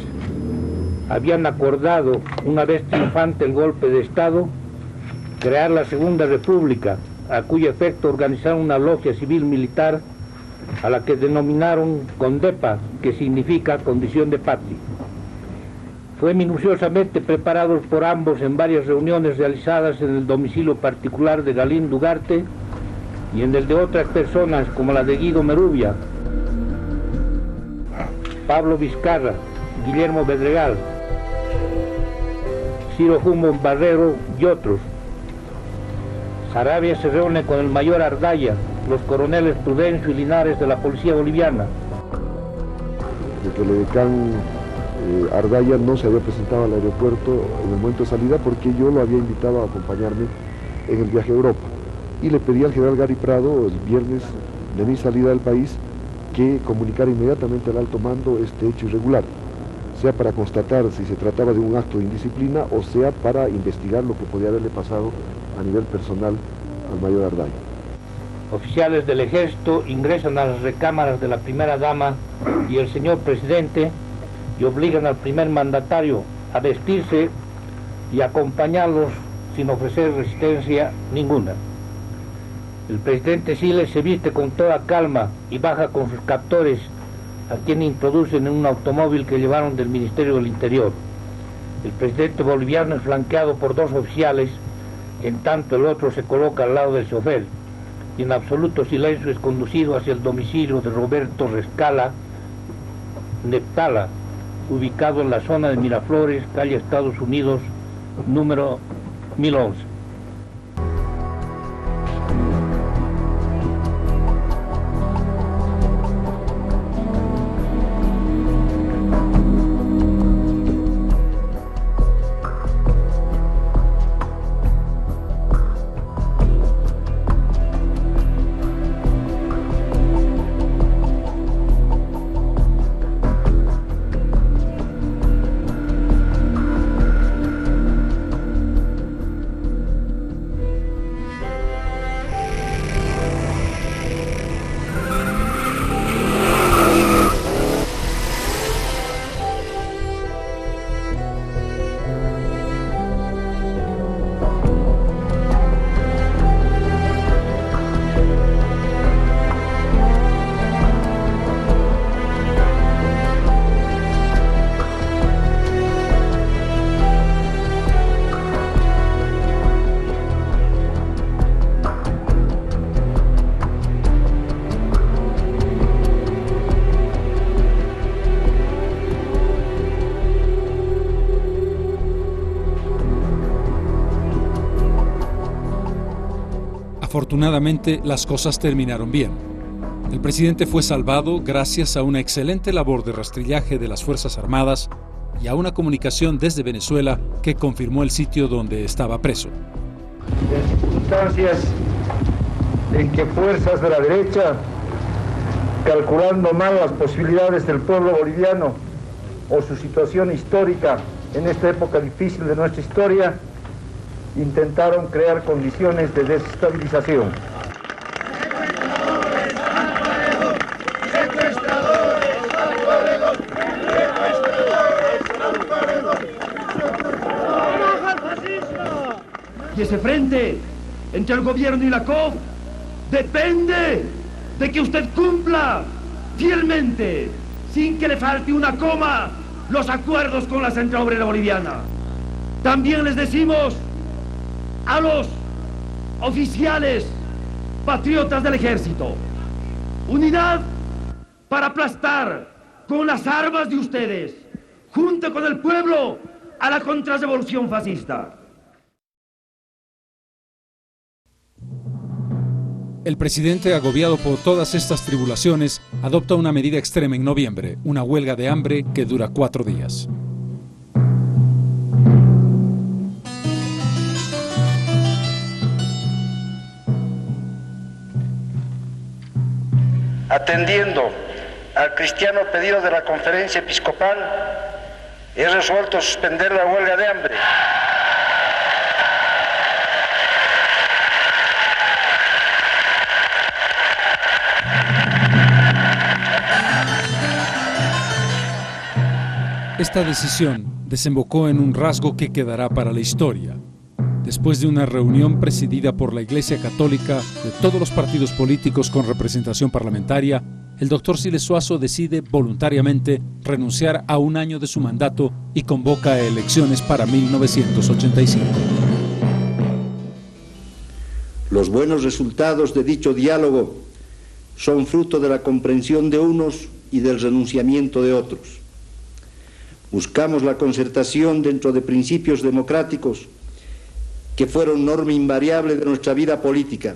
habían acordado, una vez triunfante el golpe de Estado, crear la Segunda República, a cuyo efecto organizaron una logia civil militar a la que denominaron CONDEPA, que significa Condición de Patria. Fue minuciosamente preparado por ambos en varias reuniones realizadas en el domicilio particular de Galindo Ugarte y en el de otras personas como la de Guido Merubia, Pablo Vizcarra, Guillermo Bedregal, Ciro Humboldt Barrero y otros. Saravia se reúne con el mayor Ardaya, los coroneles Prudencio y Linares de la Policía Boliviana. Desde el edecán Ardaya no se había presentado al aeropuerto en el momento de salida porque yo lo había invitado a acompañarme en el viaje a Europa. Y le pedí al general Gary Prado, el viernes de mi salida del país, que comunicara inmediatamente al alto mando este hecho irregular, sea para constatar si se trataba de un acto de indisciplina o sea para investigar lo que podía haberle pasado a nivel personal al mayor Ardaya. Oficiales del ejército ingresan a las recámaras de la primera dama y el señor presidente y obligan al primer mandatario a vestirse y acompañarlos sin ofrecer resistencia ninguna. El presidente Siles se viste con toda calma y baja con sus captores, a quien introducen en un automóvil que llevaron del Ministerio del Interior. El presidente boliviano es flanqueado por 2 oficiales, en tanto el otro se coloca al lado del chofer y en absoluto silencio es conducido hacia el domicilio de Roberto Rescala Neptala, ubicado en la zona de Miraflores, calle Estados Unidos, número 1011. Afortunadamente, las cosas terminaron bien. El presidente fue salvado gracias a una excelente labor de rastrillaje de las Fuerzas Armadas y a una comunicación desde Venezuela que confirmó el sitio donde estaba preso. En circunstancias en que fuerzas de la derecha, calculando mal las posibilidades del pueblo boliviano o su situación histórica en esta época difícil de nuestra historia, intentaron crear condiciones de desestabilización. Y ese frente entre el gobierno y la COP depende de que usted cumpla fielmente, sin que le falte una coma, los acuerdos con la Central Obrera Boliviana. También les decimos a los oficiales patriotas del ejército: unidad para aplastar con las armas de ustedes, junto con el pueblo, a la contrarrevolución fascista. El presidente, agobiado por todas estas tribulaciones, adopta una medida extrema en noviembre, una huelga de hambre que dura 4 días. Atendiendo al cristiano pedido de la Conferencia Episcopal, he resuelto suspender la huelga de hambre. Esta decisión desembocó en un rasgo que quedará para la historia. Después de una reunión presidida por la Iglesia Católica de todos los partidos políticos con representación parlamentaria, el doctor Siles Suazo decide voluntariamente renunciar a 1 año de su mandato y convoca elecciones para 1985. Los buenos resultados de dicho diálogo son fruto de la comprensión de unos y del renunciamiento de otros. Buscamos la concertación dentro de principios democráticos que fueron norma invariable de nuestra vida política,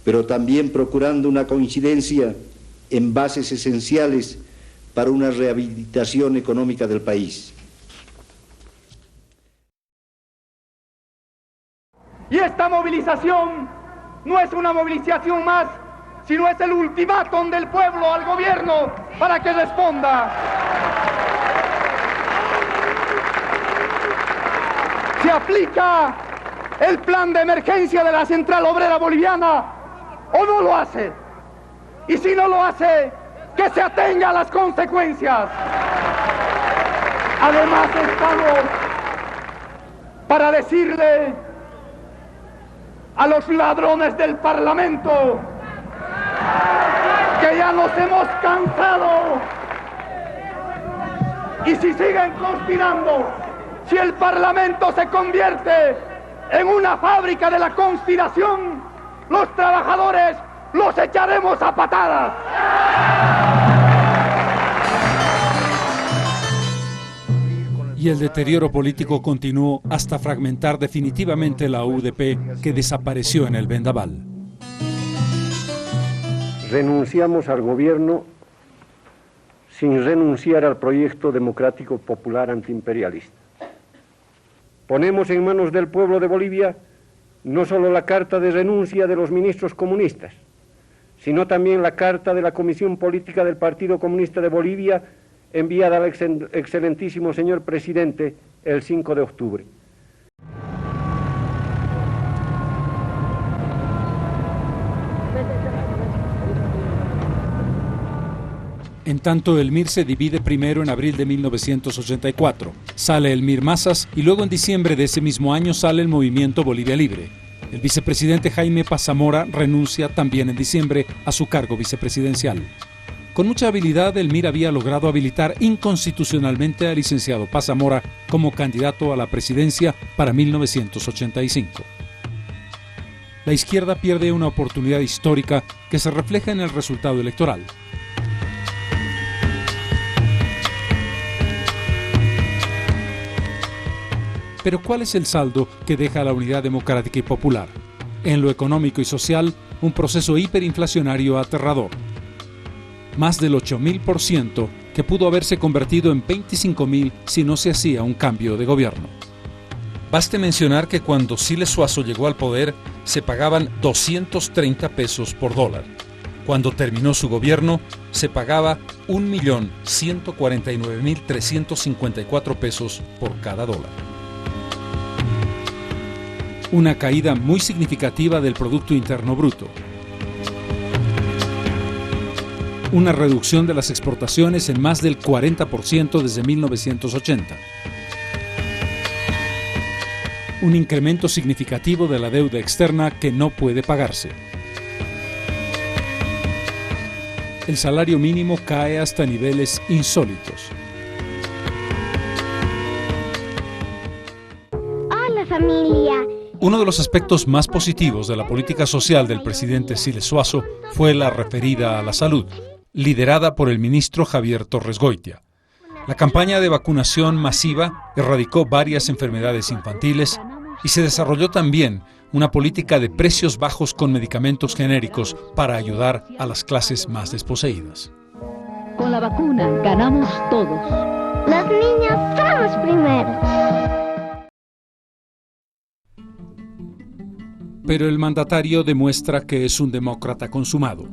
pero también procurando una coincidencia en bases esenciales para una rehabilitación económica del país. Y esta movilización no es una movilización más, sino es el ultimátum del pueblo al gobierno para que responda. ¿Se aplica el plan de emergencia de la Central Obrera Boliviana o no lo hace? Y si no lo hace, que se atenga a las consecuencias. Además estamos para decirle a los ladrones del Parlamento que ya nos hemos cansado, y si siguen conspirando, si el Parlamento se convierte en una fábrica de la conspiración, los trabajadores los echaremos a patadas. Y el deterioro político continuó hasta fragmentar definitivamente la UDP, que desapareció en el vendaval. Renunciamos al gobierno sin renunciar al proyecto democrático popular antiimperialista. Ponemos en manos del pueblo de Bolivia no solo la carta de renuncia de los ministros comunistas, sino también la carta de la Comisión Política del Partido Comunista de Bolivia, enviada al excelentísimo señor presidente el 5 de octubre. En tanto, el MIR se divide primero en abril de 1984. Sale el MIR Masas y luego en diciembre de ese mismo año sale el Movimiento Bolivia Libre. El vicepresidente Jaime Paz Zamora renuncia también en diciembre a su cargo vicepresidencial. Con mucha habilidad, el MIR había logrado habilitar inconstitucionalmente al licenciado Paz Zamora como candidato a la presidencia para 1985. La izquierda pierde una oportunidad histórica que se refleja en el resultado electoral. Pero ¿cuál es el saldo que deja la Unidad Democrática y Popular? En lo económico y social, un proceso hiperinflacionario aterrador. Más del 8.000%, que pudo haberse convertido en 25.000 si no se hacía un cambio de gobierno. Baste mencionar que cuando Siles Zuazo llegó al poder, se pagaban 230 pesos por dólar. Cuando terminó su gobierno, se pagaba 1.149.354 pesos por cada dólar. Una caída muy significativa del Producto Interno Bruto. Una reducción de las exportaciones en más del 40% desde 1980. Un incremento significativo de la deuda externa que no puede pagarse. El salario mínimo cae hasta niveles insólitos. Hola, familia. Uno de los aspectos más positivos de la política social del presidente Siles Zuazo fue la referida a la salud, liderada por el ministro Javier Torres Goitia. La campaña de vacunación masiva erradicó varias enfermedades infantiles y se desarrolló también una política de precios bajos con medicamentos genéricos para ayudar a las clases más desposeídas. Con la vacuna ganamos todos. Los niños somos primero. Pero el mandatario demuestra que es un demócrata consumado.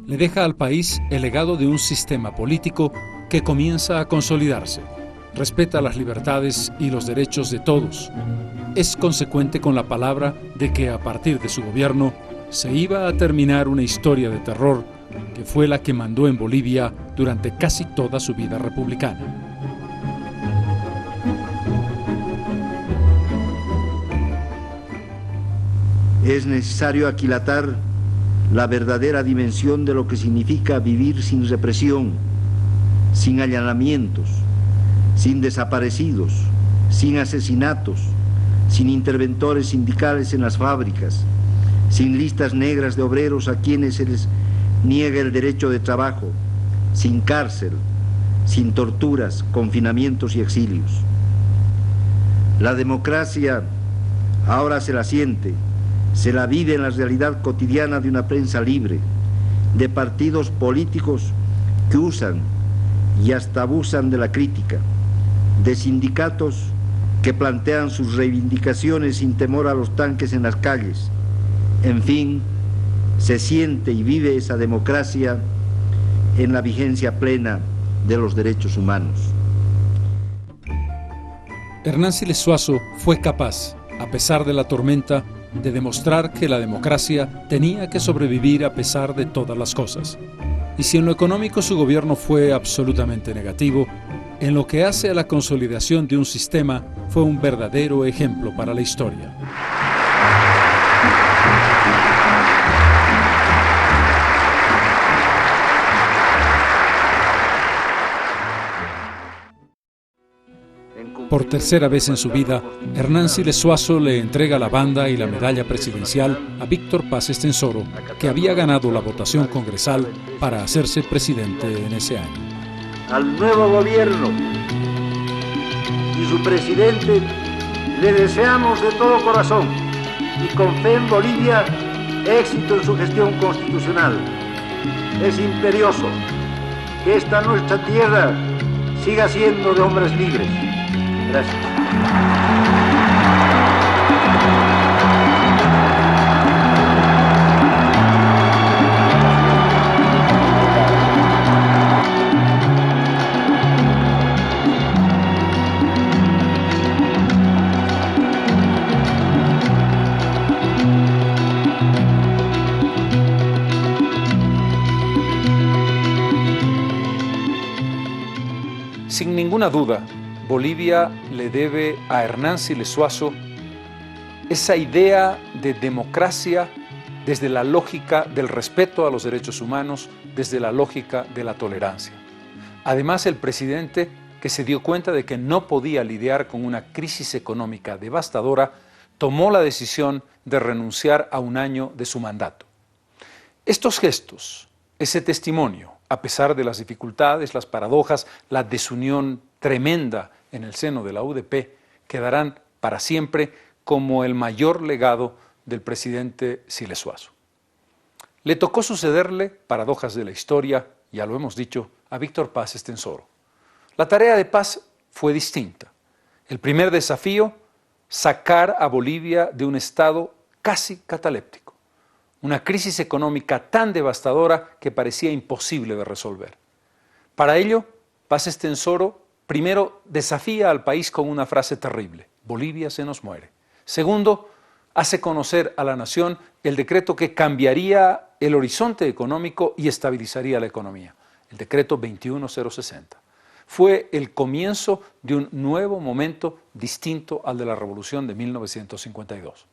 Le deja al país el legado de un sistema político que comienza a consolidarse. Respeta las libertades y los derechos de todos. Es consecuente con la palabra de que a partir de su gobierno se iba a terminar una historia de terror que fue la que mandó en Bolivia durante casi toda su vida republicana. Es necesario aquilatar la verdadera dimensión de lo que significa vivir sin represión, sin allanamientos, sin desaparecidos, sin asesinatos, sin interventores sindicales en las fábricas, sin listas negras de obreros a quienes se les niega el derecho de trabajo, sin cárcel, sin torturas, confinamientos y exilios. La democracia ahora se la siente, se la vive en la realidad cotidiana de una prensa libre, de partidos políticos que usan y hasta abusan de la crítica, de sindicatos que plantean sus reivindicaciones sin temor a los tanques en las calles. En fin, se siente y vive esa democracia en la vigencia plena de los derechos humanos. Hernán Siles Zuazo fue capaz, a pesar de la tormenta, de demostrar que la democracia tenía que sobrevivir a pesar de todas las cosas. Y si en lo económico su gobierno fue absolutamente negativo, en lo que hace a la consolidación de un sistema fue un verdadero ejemplo para la historia. Por tercera vez en su vida, Hernán Siles Zuazo le entrega la banda y la medalla presidencial a Víctor Paz Estenssoro, que había ganado la votación congresal para hacerse presidente en ese año. Al nuevo gobierno y su presidente le deseamos de todo corazón y con fe en Bolivia éxito en su gestión constitucional. Es imperioso que esta nuestra tierra siga siendo de hombres libres. Gracias. Sin ninguna duda, Bolivia le debe a Hernán Siles Zuazo esa idea de democracia desde la lógica del respeto a los derechos humanos, desde la lógica de la tolerancia. Además, el presidente, que se dio cuenta de que no podía lidiar con una crisis económica devastadora, tomó la decisión de renunciar a un año de su mandato. Estos gestos, ese testimonio, a pesar de las dificultades, las paradojas, la desunión tremenda en el seno de la UDP, quedarán para siempre como el mayor legado del presidente Siles Suazo. Le tocó sucederle, paradojas de la historia, ya lo hemos dicho, a Víctor Paz Estenssoro. La tarea de Paz fue distinta. El primer desafío, sacar a Bolivia de un estado casi cataléptico, una crisis económica tan devastadora que parecía imposible de resolver. Para ello, Paz Estenssoro primero desafía al país con una frase terrible: Bolivia se nos muere. Segundo, hace conocer a la nación el decreto que cambiaría el horizonte económico y estabilizaría la economía, el decreto 21060. Fue el comienzo de un nuevo momento distinto al de la revolución de 1952.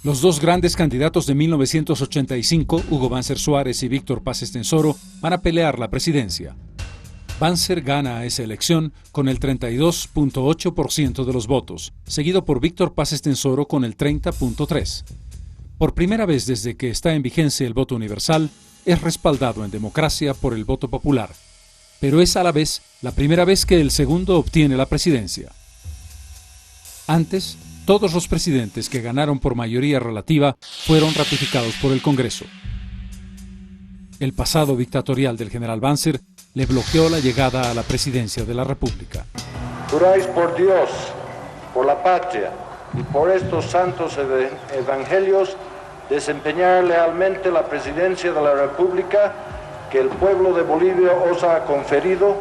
Los dos grandes candidatos de 1985, Hugo Banzer Suárez y Víctor Paz Estenssoro, van a pelear la presidencia. Banzer gana esa elección con el 32.8% de los votos, seguido por Víctor Paz Estenssoro con el 30.3%. Por primera vez desde que está en vigencia el voto universal, es respaldado en democracia por el voto popular, pero es a la vez la primera vez que el segundo obtiene la presidencia. Antes, todos los presidentes que ganaron por mayoría relativa fueron ratificados por el Congreso. El pasado dictatorial del general Banzer le bloqueó la llegada a la presidencia de la República. Juráis por Dios, por la patria y por estos santos evangelios desempeñar lealmente la presidencia de la República que el pueblo de Bolivia os ha conferido,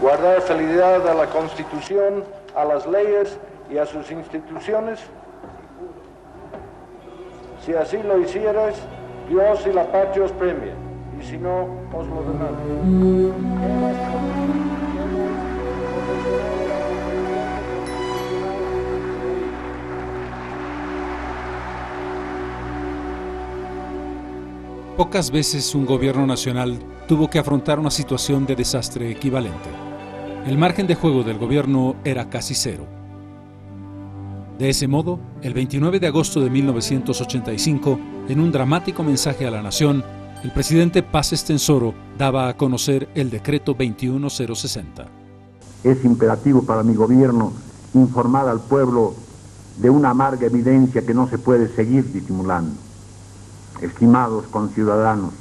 guardar fidelidad a la Constitución, a las leyes y a sus instituciones. Si así lo hicierais, Dios y la patria os premien, y si no, os lo demandan. Pocas veces un gobierno nacional tuvo que afrontar una situación de desastre equivalente. El margen de juego del gobierno era casi cero. De ese modo, el 29 de agosto de 1985, en un dramático mensaje a la nación, el presidente Paz Estenssoro daba a conocer el decreto 21060. Es imperativo para mi gobierno informar al pueblo de una amarga evidencia que no se puede seguir disimulando. Estimados conciudadanos,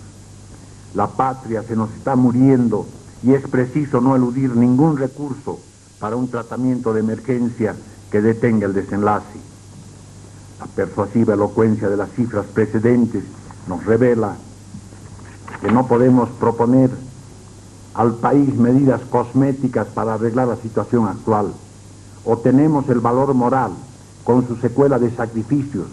la patria se nos está muriendo y es preciso no eludir ningún recurso para un tratamiento de emergencia que detenga el desenlace. La persuasiva elocuencia de las cifras precedentes nos revela que no podemos proponer al país medidas cosméticas para arreglar la situación actual. O tenemos el valor moral, con su secuela de sacrificios,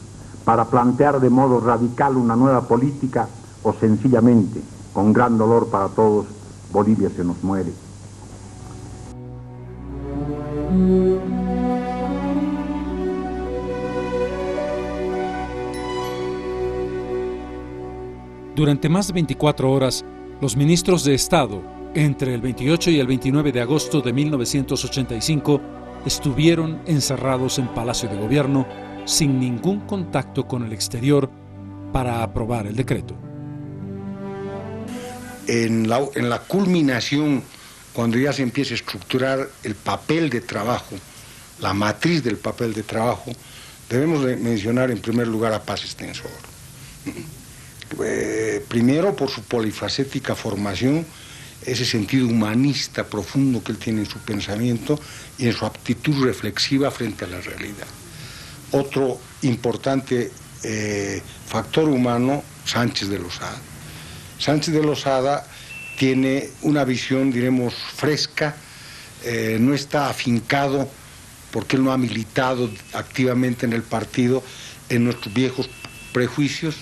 para plantear de modo radical una nueva política, o sencillamente, con gran dolor para todos, Bolivia se nos muere. Durante más de 24 horas, los ministros de Estado, entre el 28 y el 29 de agosto de 1985, estuvieron encerrados en Palacio de Gobierno sin ningún contacto con el exterior para aprobar el decreto. En la culminación, cuando ya se empieza a estructurar el papel de trabajo, la matriz del papel de trabajo, debemos de mencionar en primer lugar a Paz Estenssoro. Primero por su polifacética formación ese sentido humanista profundo que él tiene en su pensamiento y en su aptitud reflexiva frente a la realidad. Otro importante factor humano, Sánchez de Lozada. Sánchez de Lozada tiene una visión, diremos, fresca, no está afincado, porque él no ha militado activamente en el partido, en nuestros viejos prejuicios,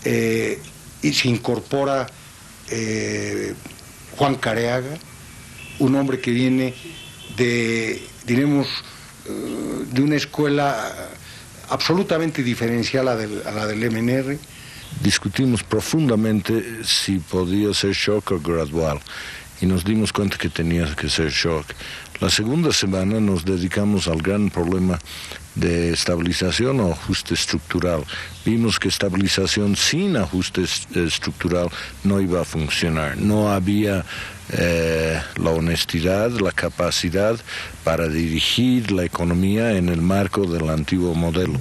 y se incorpora Juan Careaga, un hombre que viene de, diremos, de una escuela absolutamente diferencial a la del MNR. Discutimos profundamente si podía ser shock o gradual y nos dimos cuenta que tenía que ser shock. La segunda semana nos dedicamos al gran problema de estabilización o ajuste estructural. Vimos que estabilización sin ajuste estructural no iba a funcionar. No había la honestidad, la capacidad para dirigir la economía en el marco del antiguo modelo.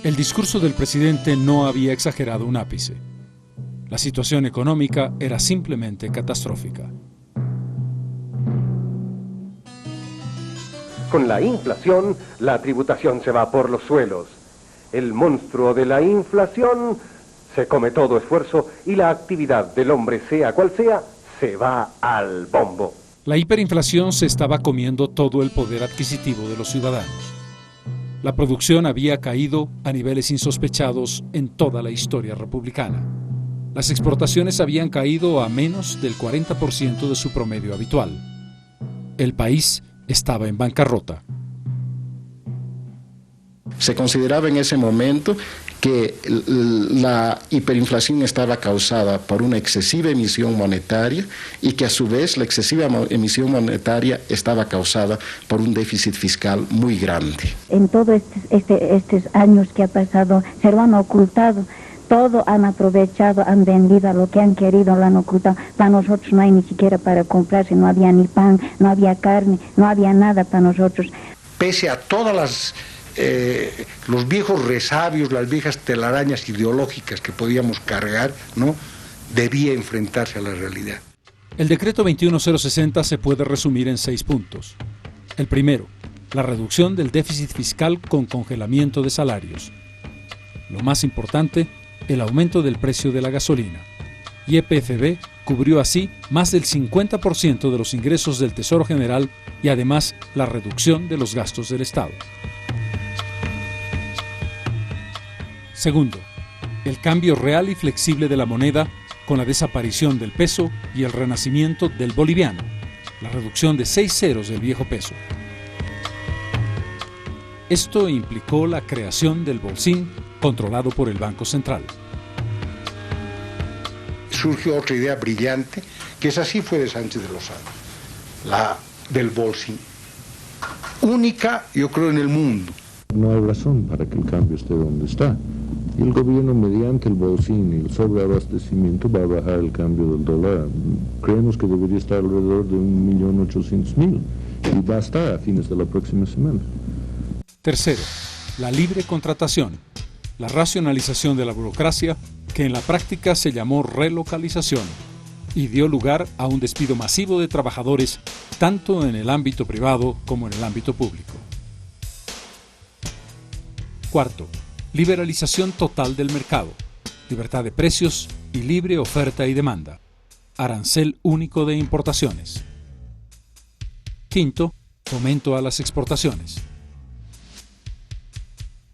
El discurso del presidente no había exagerado un ápice. La situación económica era simplemente catastrófica. Con la inflación, la tributación se va por los suelos. El monstruo de la inflación se come todo esfuerzo y la actividad del hombre, sea cual sea, se va al bombo. La hiperinflación se estaba comiendo todo el poder adquisitivo de los ciudadanos. La producción había caído a niveles insospechados en toda la historia republicana. Las exportaciones habían caído a menos del 40% de su promedio habitual. El país estaba en bancarrota. Se consideraba en ese momento que la hiperinflación estaba causada por una excesiva emisión monetaria y que a su vez la excesiva emisión monetaria estaba causada por un déficit fiscal muy grande. En todos estos años que ha pasado se lo han ocultado. Todo han aprovechado, han vendido lo que han querido, lo han ocultado. Para nosotros no hay ni siquiera para comprarse, no había ni pan, no había carne, no había nada para nosotros. Pese a todas los viejos resabios, las viejas telarañas ideológicas que podíamos cargar, ¿no?, debía enfrentarse a la realidad. El decreto 21060 se puede resumir en 6 puntos. El primero, la reducción del déficit fiscal con congelamiento de salarios. Lo más importante, el aumento del precio de la gasolina. YPFB cubrió así más del 50% de los ingresos del Tesoro General y además la reducción de los gastos del Estado. Segundo, el cambio real y flexible de la moneda con la desaparición del peso y el renacimiento del boliviano, la reducción de 6 ceros del viejo peso. Esto implicó la creación del Bolsín, controlado por el Banco Central. Surgió otra idea brillante, que esa sí fue de Sánchez de Lozada, la del Bolsín. Única, yo creo, en el mundo. No hay razón para que el cambio esté donde está. Y el gobierno, mediante el Bolsín y el sobreabastecimiento, va a bajar el cambio del dólar. Creemos que debería estar alrededor de 1.800.000 y va a estar a fines de la próxima semana. Tercero, la libre contratación, la racionalización de la burocracia, que en la práctica se llamó relocalización y dio lugar a un despido masivo de trabajadores tanto en el ámbito privado como en el ámbito público. Cuarto, liberalización total del mercado, libertad de precios y libre oferta y demanda, arancel único de importaciones. Quinto, fomento a las exportaciones.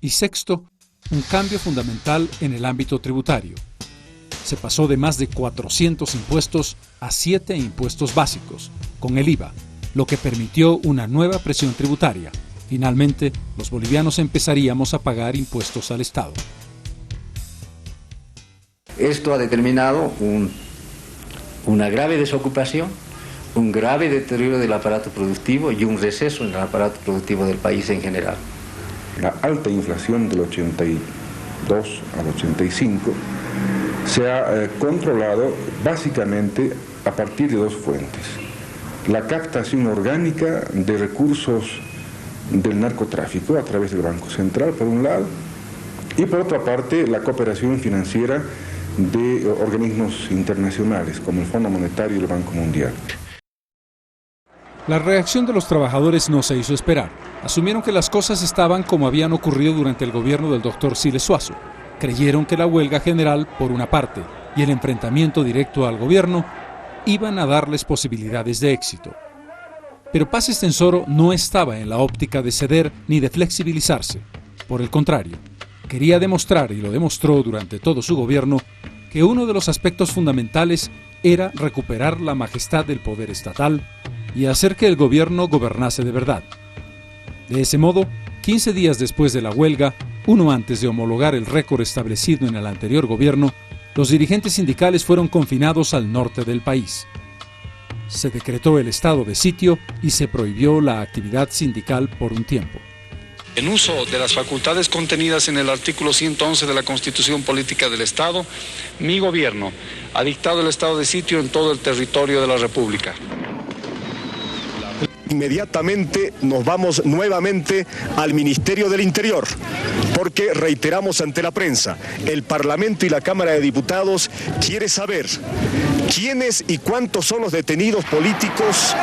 Y sexto, un cambio fundamental en el ámbito tributario. Se pasó de más de 400 impuestos a 7 impuestos básicos, con el IVA, lo que permitió una nueva presión tributaria. Finalmente, los bolivianos empezaríamos a pagar impuestos al Estado. Esto ha determinado una grave desocupación, un grave deterioro del aparato productivo y un receso en el aparato productivo del país en general. La alta inflación del 82 al 85 se ha controlado básicamente a partir de 2 fuentes. La captación orgánica de recursos del narcotráfico a través del Banco Central, por un lado, y por otra parte la cooperación financiera de organismos internacionales como el Fondo Monetario y el Banco Mundial. La reacción de los trabajadores no se hizo esperar. Asumieron que las cosas estaban como habían ocurrido durante el gobierno del doctor Siles Suazo. Creyeron que la huelga general, por una parte, y el enfrentamiento directo al gobierno iban a darles posibilidades de éxito. Pero Paz Estenssoro no estaba en la óptica de ceder ni de flexibilizarse. Por el contrario, quería demostrar, y lo demostró durante todo su gobierno, que uno de los aspectos fundamentales era recuperar la majestad del poder estatal y hacer que el gobierno gobernase de verdad. De ese modo, 15 días después de la huelga, uno antes de homologar el récord establecido en el anterior gobierno, los dirigentes sindicales fueron confinados al norte del país. Se decretó el estado de sitio y se prohibió la actividad sindical por un tiempo. En uso de las facultades contenidas en el artículo 111 de la Constitución Política del Estado, mi gobierno ha dictado el estado de sitio en todo el territorio de la República. Inmediatamente nos vamos nuevamente al Ministerio del Interior, porque reiteramos ante la prensa, el Parlamento y la Cámara de Diputados quiere saber quiénes y cuántos son los detenidos políticos.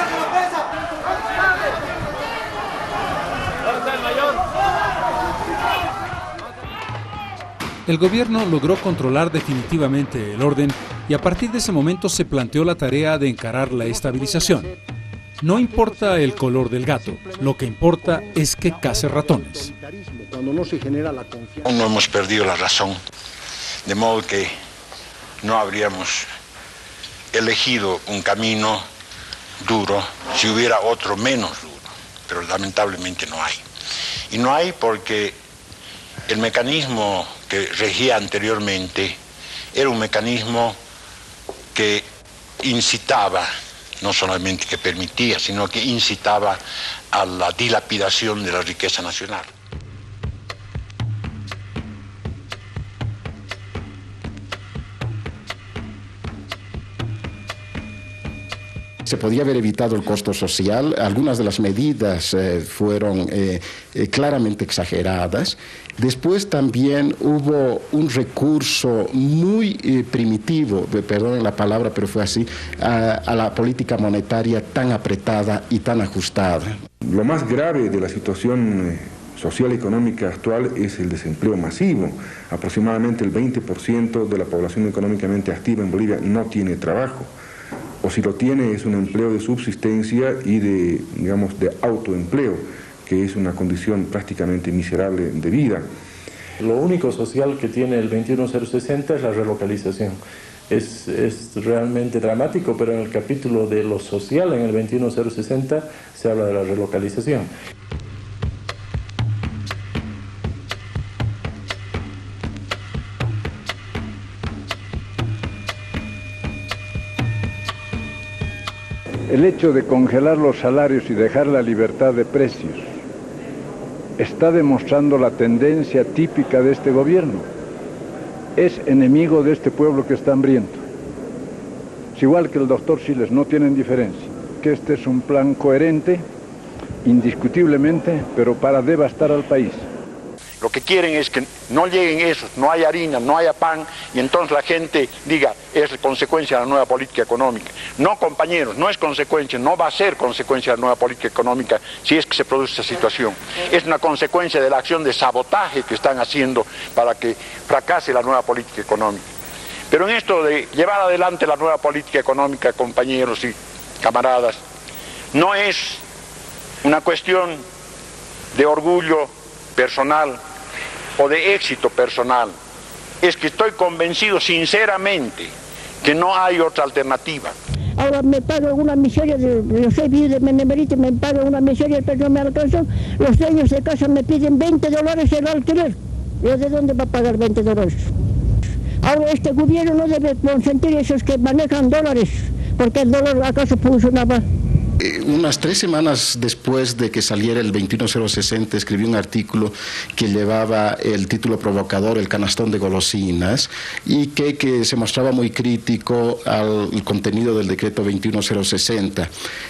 El gobierno logró controlar definitivamente el orden y a partir de ese momento se planteó la tarea de encarar la estabilización. No importa el color del gato, lo que importa es que case ratones. Cuando no se genera la confianza. No hemos perdido la razón, de modo que no habríamos elegido un camino duro si hubiera otro menos duro, pero lamentablemente no hay. Y no hay porque el mecanismo que regía anteriormente era un mecanismo que incitaba, no solamente que permitía, sino que incitaba a la dilapidación de la riqueza nacional. Se podía haber evitado el costo social. Algunas de las medidas fueron claramente exageradas. Después también hubo un recurso muy primitivo, perdonen la palabra, pero fue así, a la política monetaria tan apretada y tan ajustada. Lo más grave de la situación social y económica actual es el desempleo masivo. Aproximadamente el 20% de la población económicamente activa en Bolivia no tiene trabajo. O si lo tiene es un empleo de subsistencia y de, digamos, de autoempleo, que es una condición prácticamente miserable de vida. Lo único social que tiene el 21060 es la relocalización. Es realmente dramático, pero en el capítulo de lo social, en el 21060, se habla de la relocalización. El hecho de congelar los salarios y dejar la libertad de precios está demostrando la tendencia típica de este gobierno. Es enemigo de este pueblo que está hambriento. Es igual que el doctor Siles, no tienen diferencia. Que este es un plan coherente, indiscutiblemente, pero para devastar al país. Lo que quieren es que no lleguen esos, no haya harina, no haya pan, y entonces la gente diga, es consecuencia de la nueva política económica. No, compañeros, no es consecuencia, no va a ser consecuencia de la nueva política económica si es que se produce esta situación. Es una consecuencia de la acción de sabotaje que están haciendo para que fracase la nueva política económica. Pero en esto de llevar adelante la nueva política económica, compañeros y camaradas, no es una cuestión de orgullo personal o de éxito personal, es que estoy convencido sinceramente que no hay otra alternativa. Ahora me pagan una miseria, yo soy viuda de Menemerita, me pagan una miseria, pero no me alcanzó. Los dueños de casa me piden $20 el alquiler. ¿Yo de dónde va a pagar $20? Ahora este gobierno no debe consentir esos que manejan dólares, porque el dólar acaso funcionaba Unas 3 semanas después de que saliera el 21060, escribí un artículo que llevaba el título provocador, El canastón de golosinas, y que se mostraba muy crítico al contenido del decreto 21060.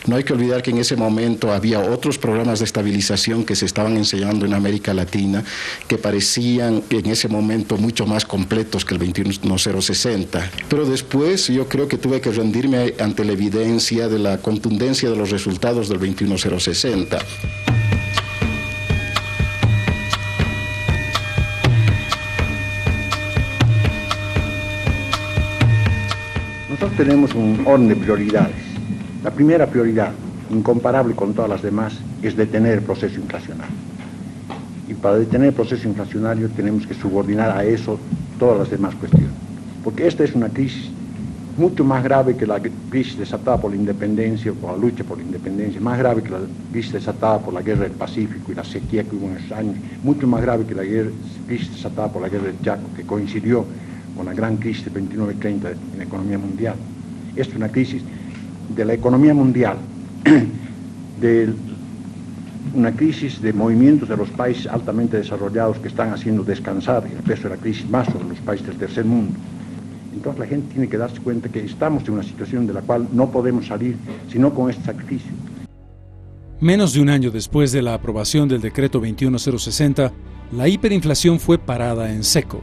No hay que olvidar que en ese momento había otros programas de estabilización que se estaban enseñando en América Latina que parecían en ese momento mucho más completos que el 21060. Pero después yo creo que tuve que rendirme ante la evidencia de la contundencia de los resultados del 21060. Nosotros tenemos un orden de prioridades. La primera prioridad, incomparable con todas las demás, es detener el proceso inflacionario. Y para detener el proceso inflacionario tenemos que subordinar a eso todas las demás cuestiones. Porque esta es una crisis mucho más grave que la crisis desatada por la independencia, por la lucha por la independencia, más grave que la crisis desatada por la guerra del Pacífico y la sequía que hubo en esos años, mucho más grave que la crisis desatada por la guerra del Chaco, que coincidió con la gran crisis de 29-30 en la economía mundial. Esta es una crisis de la economía mundial, una crisis de movimientos de los países altamente desarrollados que están haciendo descansar el peso de la crisis más sobre los países del tercer mundo. Entonces la gente tiene que darse cuenta que estamos en una situación de la cual no podemos salir sino con este sacrificio. Menos de un año después de la aprobación del decreto 21060, la hiperinflación fue parada en seco.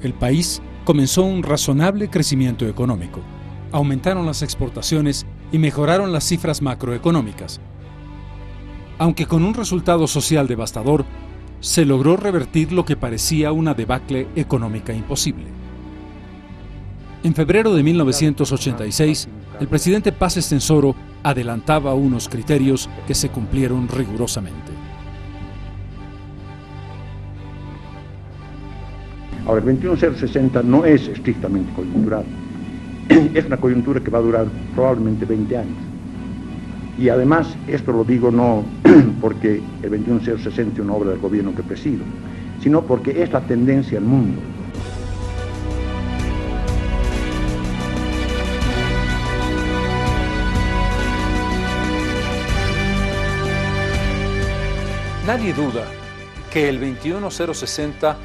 El país comenzó un razonable crecimiento económico. Aumentaron las exportaciones y mejoraron las cifras macroeconómicas. Aunque con un resultado social devastador, se logró revertir lo que parecía una debacle económica imposible. En febrero de 1986, el presidente Paz Estenssoro adelantaba unos criterios que se cumplieron rigurosamente. Ahora, el 21060 no es estrictamente coyuntural. Es una coyuntura que va a durar probablemente 20 años. Y además, esto lo digo no porque el 21060 es una obra del gobierno que presido, sino porque es la tendencia al mundo. Nadie duda que el 21060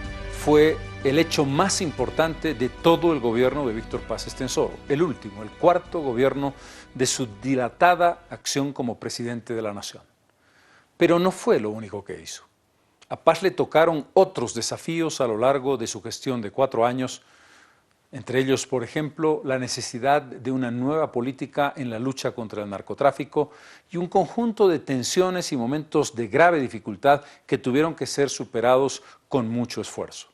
fue el hecho más importante de todo el gobierno de Víctor Paz Estenssoro, el último, el cuarto gobierno de su dilatada acción como presidente de la nación. Pero no fue lo único que hizo. A Paz le tocaron otros desafíos a lo largo de su gestión de 4 años, entre ellos, por ejemplo, la necesidad de una nueva política en la lucha contra el narcotráfico y un conjunto de tensiones y momentos de grave dificultad que tuvieron que ser superados con mucho esfuerzo.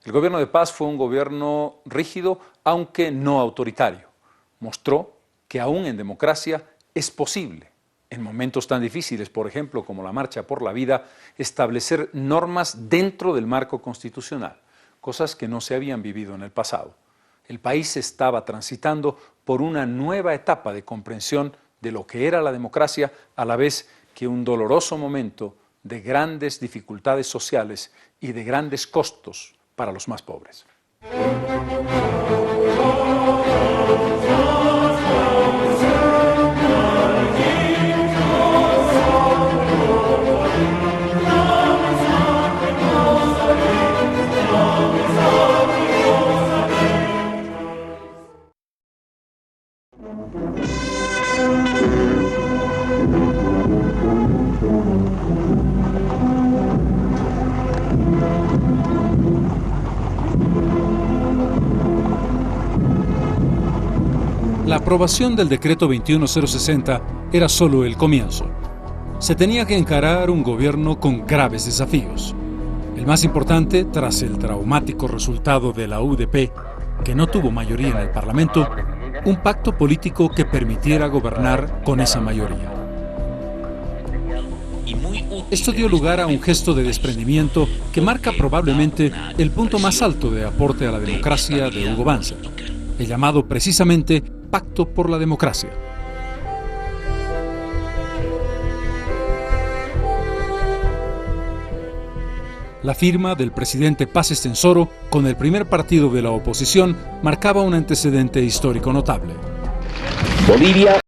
El gobierno de Paz fue un gobierno rígido, aunque no autoritario. Mostró que aún en democracia es posible, en momentos tan difíciles, por ejemplo, como la Marcha por la Vida, establecer normas dentro del marco constitucional, cosas que no se habían vivido en el pasado. El país estaba transitando por una nueva etapa de comprensión de lo que era la democracia, a la vez que un doloroso momento de grandes dificultades sociales y de grandes costos para los más pobres. La aprobación del decreto 21060 era solo el comienzo. Se tenía que encarar un gobierno con graves desafíos. El más importante, tras el traumático resultado de la UDP, que no tuvo mayoría en el Parlamento, un pacto político que permitiera gobernar con esa mayoría. Esto dio lugar a un gesto de desprendimiento que marca probablemente el punto más alto de aporte a la democracia de Hugo Banzer, el llamado precisamente Pacto por la Democracia. La firma del presidente Paz Estenssoro con el primer partido de la oposición marcaba un antecedente histórico notable. Bolivia